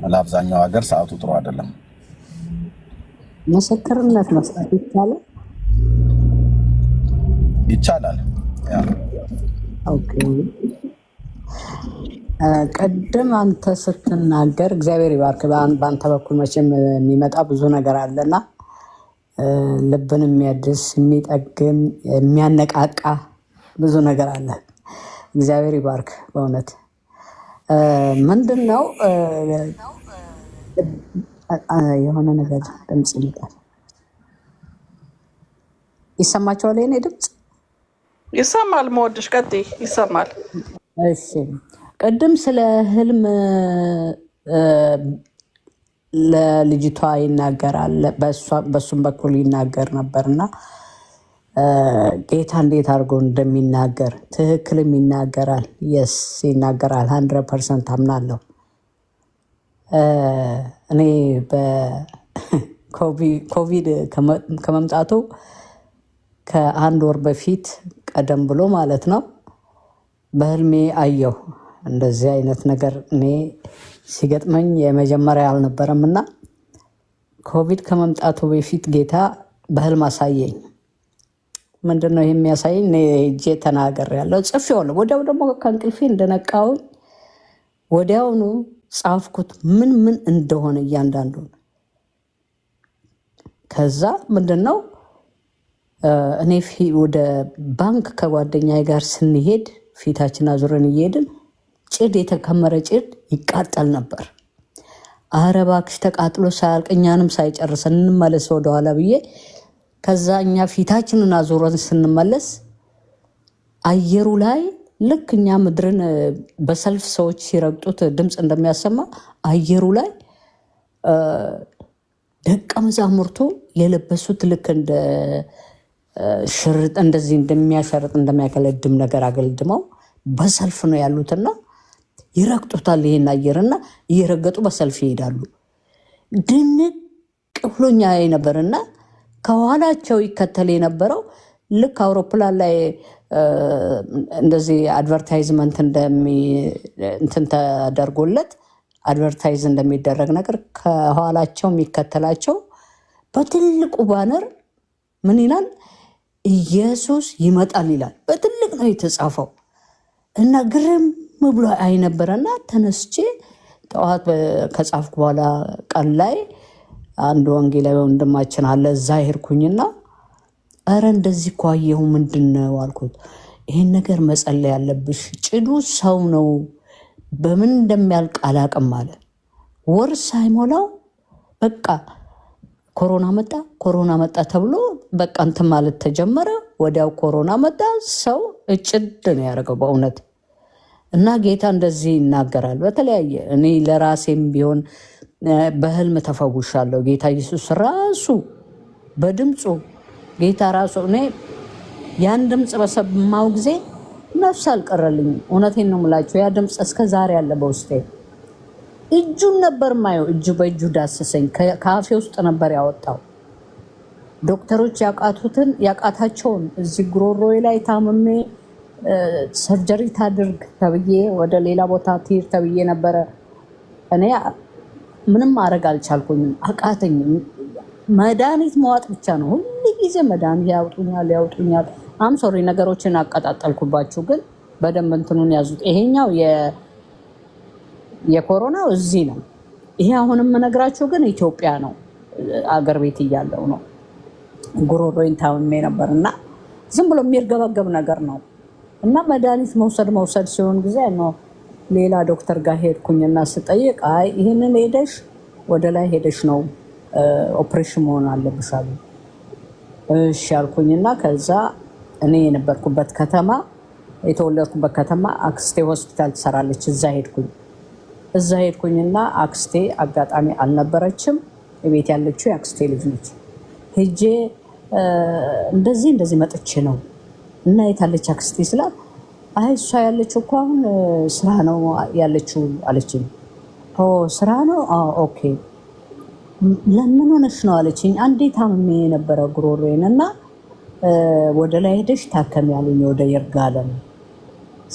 ለአብዛኛው ሀገር ሰዓቱ ጥሩ አይደለም።
ምስክርነት መስጠት
ይቻላል።
ኦኬ። ቀደም አንተ ስትናገር እግዚአብሔር ይባርክ። በአንተ በኩል መቼም የሚመጣ ብዙ ነገር አለና ልብን የሚያድስ የሚጠግም የሚያነቃቃ ብዙ ነገር አለ። እግዚአብሔር ይባርክ በእውነት። ምንድን ነው የሆነ ነገር ድምፅ ይመጣል። ይሰማቸዋል? የኔ ድምፅ
ይሰማል? መወድሽ ቀጥይ። ይሰማል።
እሺ። ቅድም ስለ ህልም ለልጅቷ ይናገራል፣ በሱም በኩል ይናገር ነበርና ጌታ እንዴት አድርጎ እንደሚናገር ትክክልም ይናገራል። የስ ይናገራል። 100% አምናለሁ። እኔ በኮቪድ ከመምጣቱ ከአንድ ወር በፊት ቀደም ብሎ ማለት ነው በህልሜ አየሁ። እንደዚህ አይነት ነገር እኔ ሲገጥመኝ የመጀመሪያ አልነበረም እና ኮቪድ ከመምጣቱ በፊት ጌታ በህልም አሳየኝ። ምንድን ነው የሚያሳየኝ? እኔ እጄ ተናገር ያለው ጽፌዋለሁ። ወዲያው ደግሞ ከእንቅልፌ እንደነቃሁኝ ወዲያውኑ ጻፍኩት ምን እንደሆነ እያንዳንዱ። ከዛ ምንድን ነው እኔ ወደ ባንክ ከጓደኛዬ ጋር ስንሄድ ፊታችን አዙረን እየሄድን ጭድ፣ የተከመረ ጭድ ይቃጠል ነበር። ኧረ እባክሽ ተቃጥሎ ሳያልቅ እኛንም ሳይጨርሰን እንመለስ ወደኋላ ብዬ ከዛ እኛ ፊታችንን አዙረን ስንመለስ አየሩ ላይ ልክ እኛ ምድርን በሰልፍ ሰዎች ሲረግጡት ድምፅ እንደሚያሰማ አየሩ ላይ ደቀ መዛሙርቱ የለበሱት ልክ እንደ ሽርጥ እንደዚህ እንደሚያሸርጥ እንደሚያገለድም ነገር አገልድመው በሰልፍ ነው ያሉትና ይረግጡታል። ይሄን አየርና እየረገጡ በሰልፍ ይሄዳሉ። ድንቅ ብሎኛ ነበርና ከኋላቸው ይከተል የነበረው ልክ አውሮፕላን ላይ እንደዚህ አድቨርታይዝመንት እንትን ተደርጎለት አድቨርታይዝ እንደሚደረግ ነገር ከኋላቸው የሚከተላቸው በትልቁ ባነር ምን ይላል? ኢየሱስ ይመጣል ይላል። በትልቅ ነው የተጻፈው እና ግርም ብሎ አይነበረና ተነስቼ ጠዋት ከጻፍኩ በኋላ ቀን ላይ አንድ ወንጌላዊ ወንድማችን አለ፣ እዛ ሄድኩኝና ኧረ እንደዚህ እኮ አየሁ፣ ምንድን ነው አልኩት። ይሄን ነገር መጸለይ ያለብሽ፣ ጭዱ ሰው ነው፣ በምን እንደሚያልቅ አላቅም አለ። ወር ሳይሞላው በቃ ኮሮና መጣ ተብሎ በቃ እንትን ማለት ተጀመረ። ወዲያው ኮሮና መጣ፣ ሰው እጭድ ነው ያደረገው በእውነት። እና ጌታ እንደዚህ ይናገራል በተለያየ። እኔ ለራሴም ቢሆን በህልም ተፈውሻለሁ። ጌታ ኢየሱስ ራሱ በድምፁ ጌታ ራሱ እኔ ያን ድምፅ በሰማው ጊዜ ነፍስ አልቀረልኝም። እውነቴን ነው የምላችሁ። ያ ድምፅ እስከ ዛሬ አለ በውስጤ። እጁን ነበር ማየው። እጁ በእጁ ዳሰሰኝ፣ ከአፌ ውስጥ ነበር ያወጣው። ዶክተሮች ያቃታቸውን እዚህ ጉሮሮዬ ላይ ታምሜ ሰርጀሪ ታድርግ ተብዬ ወደ ሌላ ቦታ ትሄድ ተብዬ ነበረ። እኔ ምንም ማድረግ አልቻልኩኝም፣ አቃተኝም። መድኃኒት መዋጥ ብቻ ነው። ሁሉ ጊዜ መድኃኒት ያውጡኛል። ሶሪ ነገሮችን አቀጣጠልኩባችሁ፣ ግን በደንብ እንትኑን ያዙት። ይሄኛው የኮሮናው እዚህ ነው። ይሄ አሁን የምነግራችሁ ግን ኢትዮጵያ ነው። አገር ቤት እያለው ነው። ጉሮሮዬን ታምሜ ነበር እና ዝም ብሎ የሚርገበገብ ነገር ነው እና መድኃኒት መውሰድ ሲሆን ጊዜ ነው ሌላ ዶክተር ጋር ሄድኩኝና ስጠይቅ አይ ይህንን ሄደሽ ወደ ላይ ሄደሽ ነው ኦፕሬሽን መሆን አለብሽ አሉ። እሺ አልኩኝና ከዛ እኔ የነበርኩበት ከተማ የተወለድኩበት ከተማ አክስቴ ሆስፒታል ትሰራለች። እዛ ሄድኩኝና አክስቴ አጋጣሚ አልነበረችም። ቤት ያለችው የአክስቴ ልጅ ነች። ሄጄ እንደዚህ መጥቼ ነው እና የታለች አክስቴ ስላት አይ እሷ ያለችው እኮ አሁን ስራ ነው ያለችው አለችኝ። ስራ ነው? ኦኬ ለምን ሆነሽ ነው አለችኝ። አንዴ ታምሜ የነበረ ጉሮሮዬን እና ወደ ላይ ሄደሽ ታከሚ ያሉኝ ወደ ይርጋለም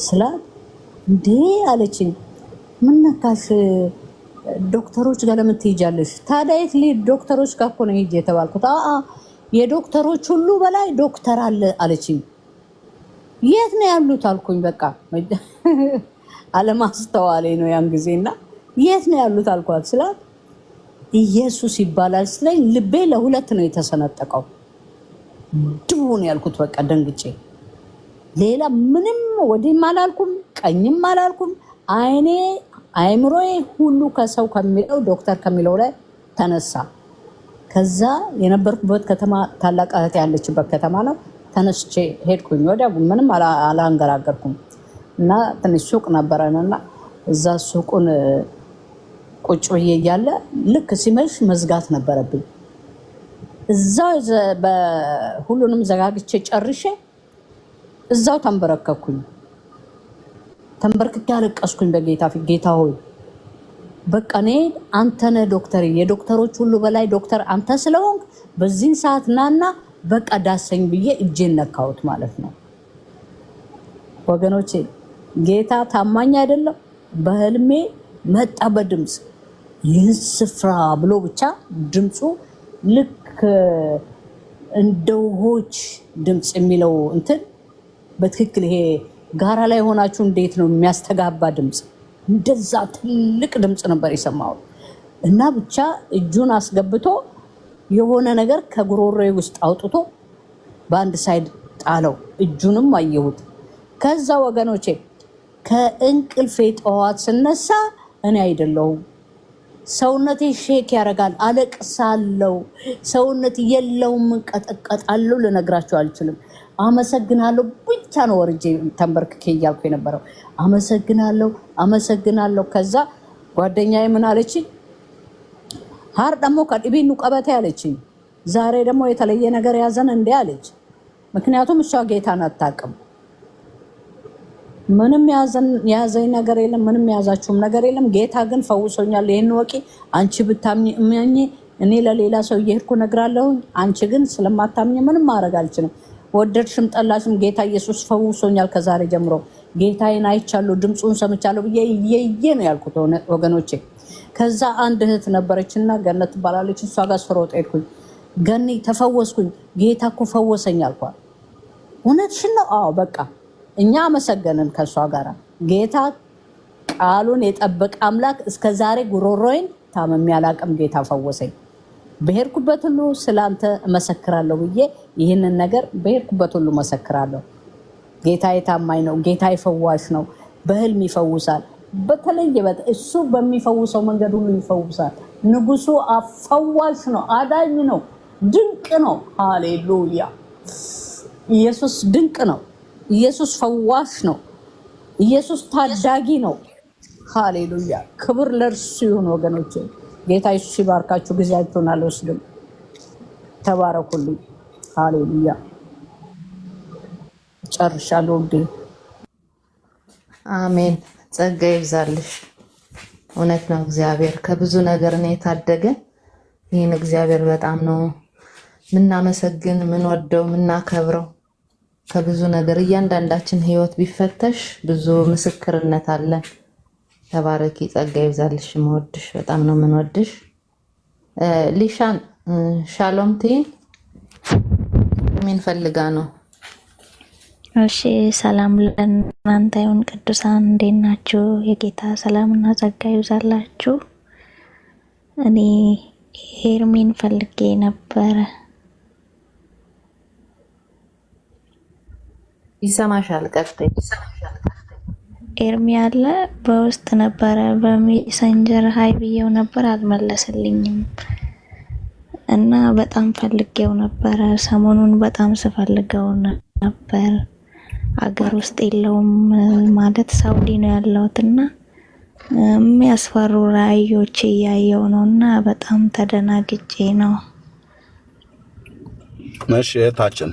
ስላት እንዴ አለችኝ። ምን ነካሽ? ዶክተሮች ጋር ለምን ትሄጃለሽ? ታዲያ የት ልሂድ? ዶክተሮች ጋር እኮ ነው ሂጅ የተባልኩት። የዶክተሮች ሁሉ በላይ ዶክተር አለ አለችኝ። የት ነው ያሉት አልኩኝ። በቃ አለማስተዋሌ ነው ያን ጊዜና የት ነው ያሉት አልኳት ስላት ኢየሱስ ይባላል ስለኝ ልቤ ለሁለት ነው የተሰነጠቀው። ድቡን ያልኩት በቃ ደንግጬ፣ ሌላ ምንም ወዲህም አላልኩም ቀኝም አላልኩም። አይምሮዬ ሁሉ ከሰው ከሚለው ዶክተር ከሚለው ላይ ተነሳ። ከዛ የነበርኩበት ከተማ ታላቅ እህት ያለችበት ከተማ ነው። ተነስቼ ሄድኩኝ። ወዲያ ምንም አላንገራገርኩም እና ትንሽ ሱቅ ነበረንና እዛ ሱቁን ቁጭ ብዬ እያለ ልክ ሲመሽ መዝጋት ነበረብኝ። እዛው ሁሉንም ዘጋግቼ ጨርሼ እዛው ተንበረከኩኝ። ተንበርክኬ አለቀስኩኝ በጌታ ፊት። ጌታ ሆይ በቃ እኔ አንተ ነህ ዶክተር፣ የዶክተሮች ሁሉ በላይ ዶክተር አንተ ስለሆንክ በዚህን ሰዓት ናና በቃ ዳሰኝ ብዬ እጄን ነካሁት ማለት ነው። ወገኖቼ ጌታ ታማኝ አይደለም። በህልሜ መጣ በድምፅ ይህን ስፍራ ብሎ ብቻ ድምፁ ልክ እንደ ውሆች ድምፅ የሚለው እንትን በትክክል ይሄ ጋራ ላይ ሆናችሁ እንዴት ነው የሚያስተጋባ ድምፅ፣ እንደዛ ትልቅ ድምፅ ነበር የሰማሁት እና ብቻ እጁን አስገብቶ የሆነ ነገር ከጉሮሮዬ ውስጥ አውጥቶ በአንድ ሳይድ ጣለው። እጁንም አየሁት። ከዛ ወገኖቼ ከእንቅልፌ ጠዋት ስነሳ እኔ አይደለሁም፣ ሰውነቴ ሼክ ያደርጋል፣ አለቅሳለሁ፣ ሰውነት የለውም፣ እንቀጠቀጣለሁ። ልነግራቸው አልችልም። አመሰግናለሁ ብቻ ነው ወርጄ ተንበርክኬ እያልኩ የነበረው አመሰግናለሁ። ከዛ ጓደኛዬ ምን አለችኝ? ሀር ደግሞ ከዲቢኑ ቀበቴ አለችኝ። ዛሬ ደግሞ የተለየ ነገር ያዘን እንዴ አለች። ምክንያቱም እሷ ጌታን አታውቅም። ምንም ያዘኝ ነገር የለም፣ ምንም ያዛችሁም ነገር የለም። ጌታ ግን ፈውሶኛል። ይሄን ወቂ አንቺ ብታምኚ እኔ ለሌላ ሰው እየሄድኩ እነግራለሁኝ። አንቺ ግን ስለማታምኚ ምንም ማድረግ አልችልም። ወደድሽም ጠላሽም ጌታ ኢየሱስ ፈውሶኛል። ከዛሬ ጀምሮ ጌታዬን አይቻለሁ፣ ድምፁን ሰምቻለሁ ብዬ እየየ ነው ያልኩት ወገኖቼ። ከዛ አንድ እህት ነበረችና ገነት ትባላለች። እሷ ጋር ስሮጥ ሄድኩኝ። ገኒ ተፈወስኩኝ፣ ጌታ እኮ ፈወሰኝ አልኳት። እውነትሽን ነው? አዎ በቃ እኛ አመሰገንን ከእሷ ጋር። ጌታ ቃሉን የጠበቀ አምላክ። እስከ ዛሬ ጉሮሮዬን ታመም ያላቅም ጌታ ፈወሰኝ። በሄድኩበት ሁሉ ስላንተ እመሰክራለሁ ብዬ ይህንን ነገር በሄድኩበት ሁሉ መሰክራለሁ። ጌታ የታማኝ ነው። ጌታ የፈዋሽ ነው። በህልም ይፈውሳል። በተለየ እሱ በሚፈውሰው መንገድ ሁሉ ይፈውሳል። ንጉሱ አፈዋሽ ነው፣ አዳኝ ነው፣ ድንቅ ነው። ሃሌሉያ! ኢየሱስ ድንቅ ነው። ኢየሱስ ፈዋሽ ነው። ኢየሱስ ታዳጊ ነው። ሃሌሉያ! ክብር ለእርሱ ይሁን ወገኖቼ። ጌታ ኢየሱስ ይባርካችሁ። ጊዜያችሁን አልወስድም። ተባረኩልኝ። ሃሌሉያ። ጨርሻለሁ እንዴ?
አሜን። ጸጋ ይብዛልሽ። እውነት ነው። እግዚአብሔር ከብዙ ነገር ነው የታደገን። ይህን እግዚአብሔር በጣም ነው ምናመሰግን፣ ምንወደው፣ ምናከብረው። ከብዙ ነገር እያንዳንዳችን ህይወት ቢፈተሽ ብዙ ምስክርነት አለን። ተባረኪ። ጸጋ ይብዛልሽ። ምወድሽ በጣም ነው ምንወድሽ። ሊሻን ሻሎም ቲን ምን ፈልጋ ነው?
እሺ ሰላም ለእናንተ ይሁን ቅዱሳን፣ እንዴት ናችሁ? የጌታ ሰላምና ጸጋ ይብዛላችሁ። እኔ ኤርሚን ፈልጌ ነበረ።
ይሰማሻል? ቀጥይ።
ኤርሚ አለ በውስጥ ነበረ፣ በሜሴንጀር ሀይ ብዬው ነበር፣ አልመለስልኝም እና በጣም ፈልጌው ነበረ። ሰሞኑን በጣም ስፈልገው ነበር። አገር ውስጥ የለውም ማለት ሳውዲ ነው ያለውትና የሚያስፈሩ ራእዮች እያየው ነውና በጣም ተደናግጬ ነው።
እሺ እህታችን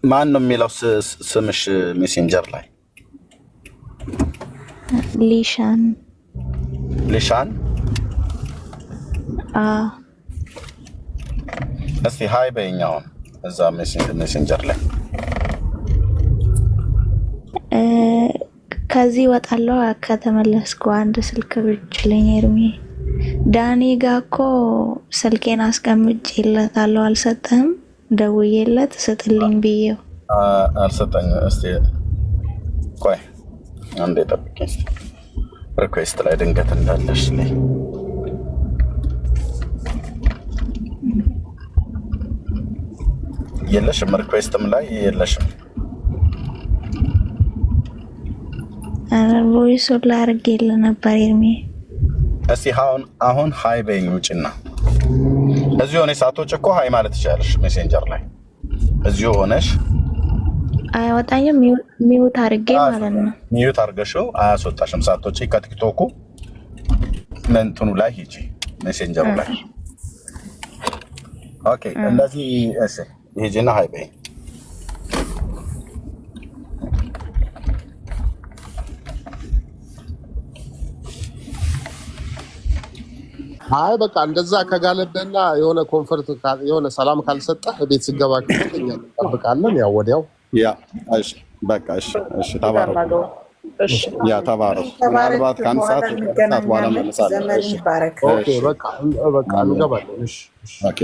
ማን ነው የሚለው ስምሽ ሜሴንጀር ላይ?
ሊሻን።
ሊሻን? እስቲ ሃይ በይኛው እዛ ሜሴንጀር ላይ።
ከዚህ ወጣለሁ ከተመለስኩ አንድ ስልክ ብችልኝ ኤርሚ። ዳኒ ጋ እኮ ስልኬን አስቀምጬለታለሁ፣ አልሰጠህም? ደውዬለት ስጥልኝ ብዬው
አልሰጠኝ። እስቲ ቆይ አንዴ ጠብቂኝ። ሪኩዌስት ላይ ድንገት እንዳለሽ ላይ የለሽም፣ ሪኩዌስትም ላይ የለሽም።
ቮይሱን ላድርጌልህ ነበር ኤርሚ።
እስቲ አሁን ሃይ በይኝ ውጭና እዚሁ ሆነሽ ሳትወጪ እኮ ሃይ ማለት ትችላለሽ። ሜሴንጀር ላይ እዚሁ ሆነሽ
አይወጣኝም። ሚውት አድርጌ ማለት ነው።
ሚውት አድርገሽው አያስወጣሽም። ሳትወጪ ከቲክቶኩ እንትኑ ላይ ሂጂ፣ ሜሴንጀሩ ላይ ኦኬ። እንደዚህ እሺ ሂጂና ሃይ በይኝ።
አይ በቃ እንደዛ ከጋለበና የሆነ ኮንፈርት የሆነ ሰላም ካልሰጠ ቤት ሲገባ ከተኛ እንጠብቃለን። ያው ወዲያው
ያ እሺ በቃ እሺ እሺ። ተባረኩ። እሺ ያ ተባረኩ። ምናልባት ከአንድ ሰዓት በኋላ መለሳለሁ።
ኦኬ በቃ እንገባለን። እሺ ኦኬ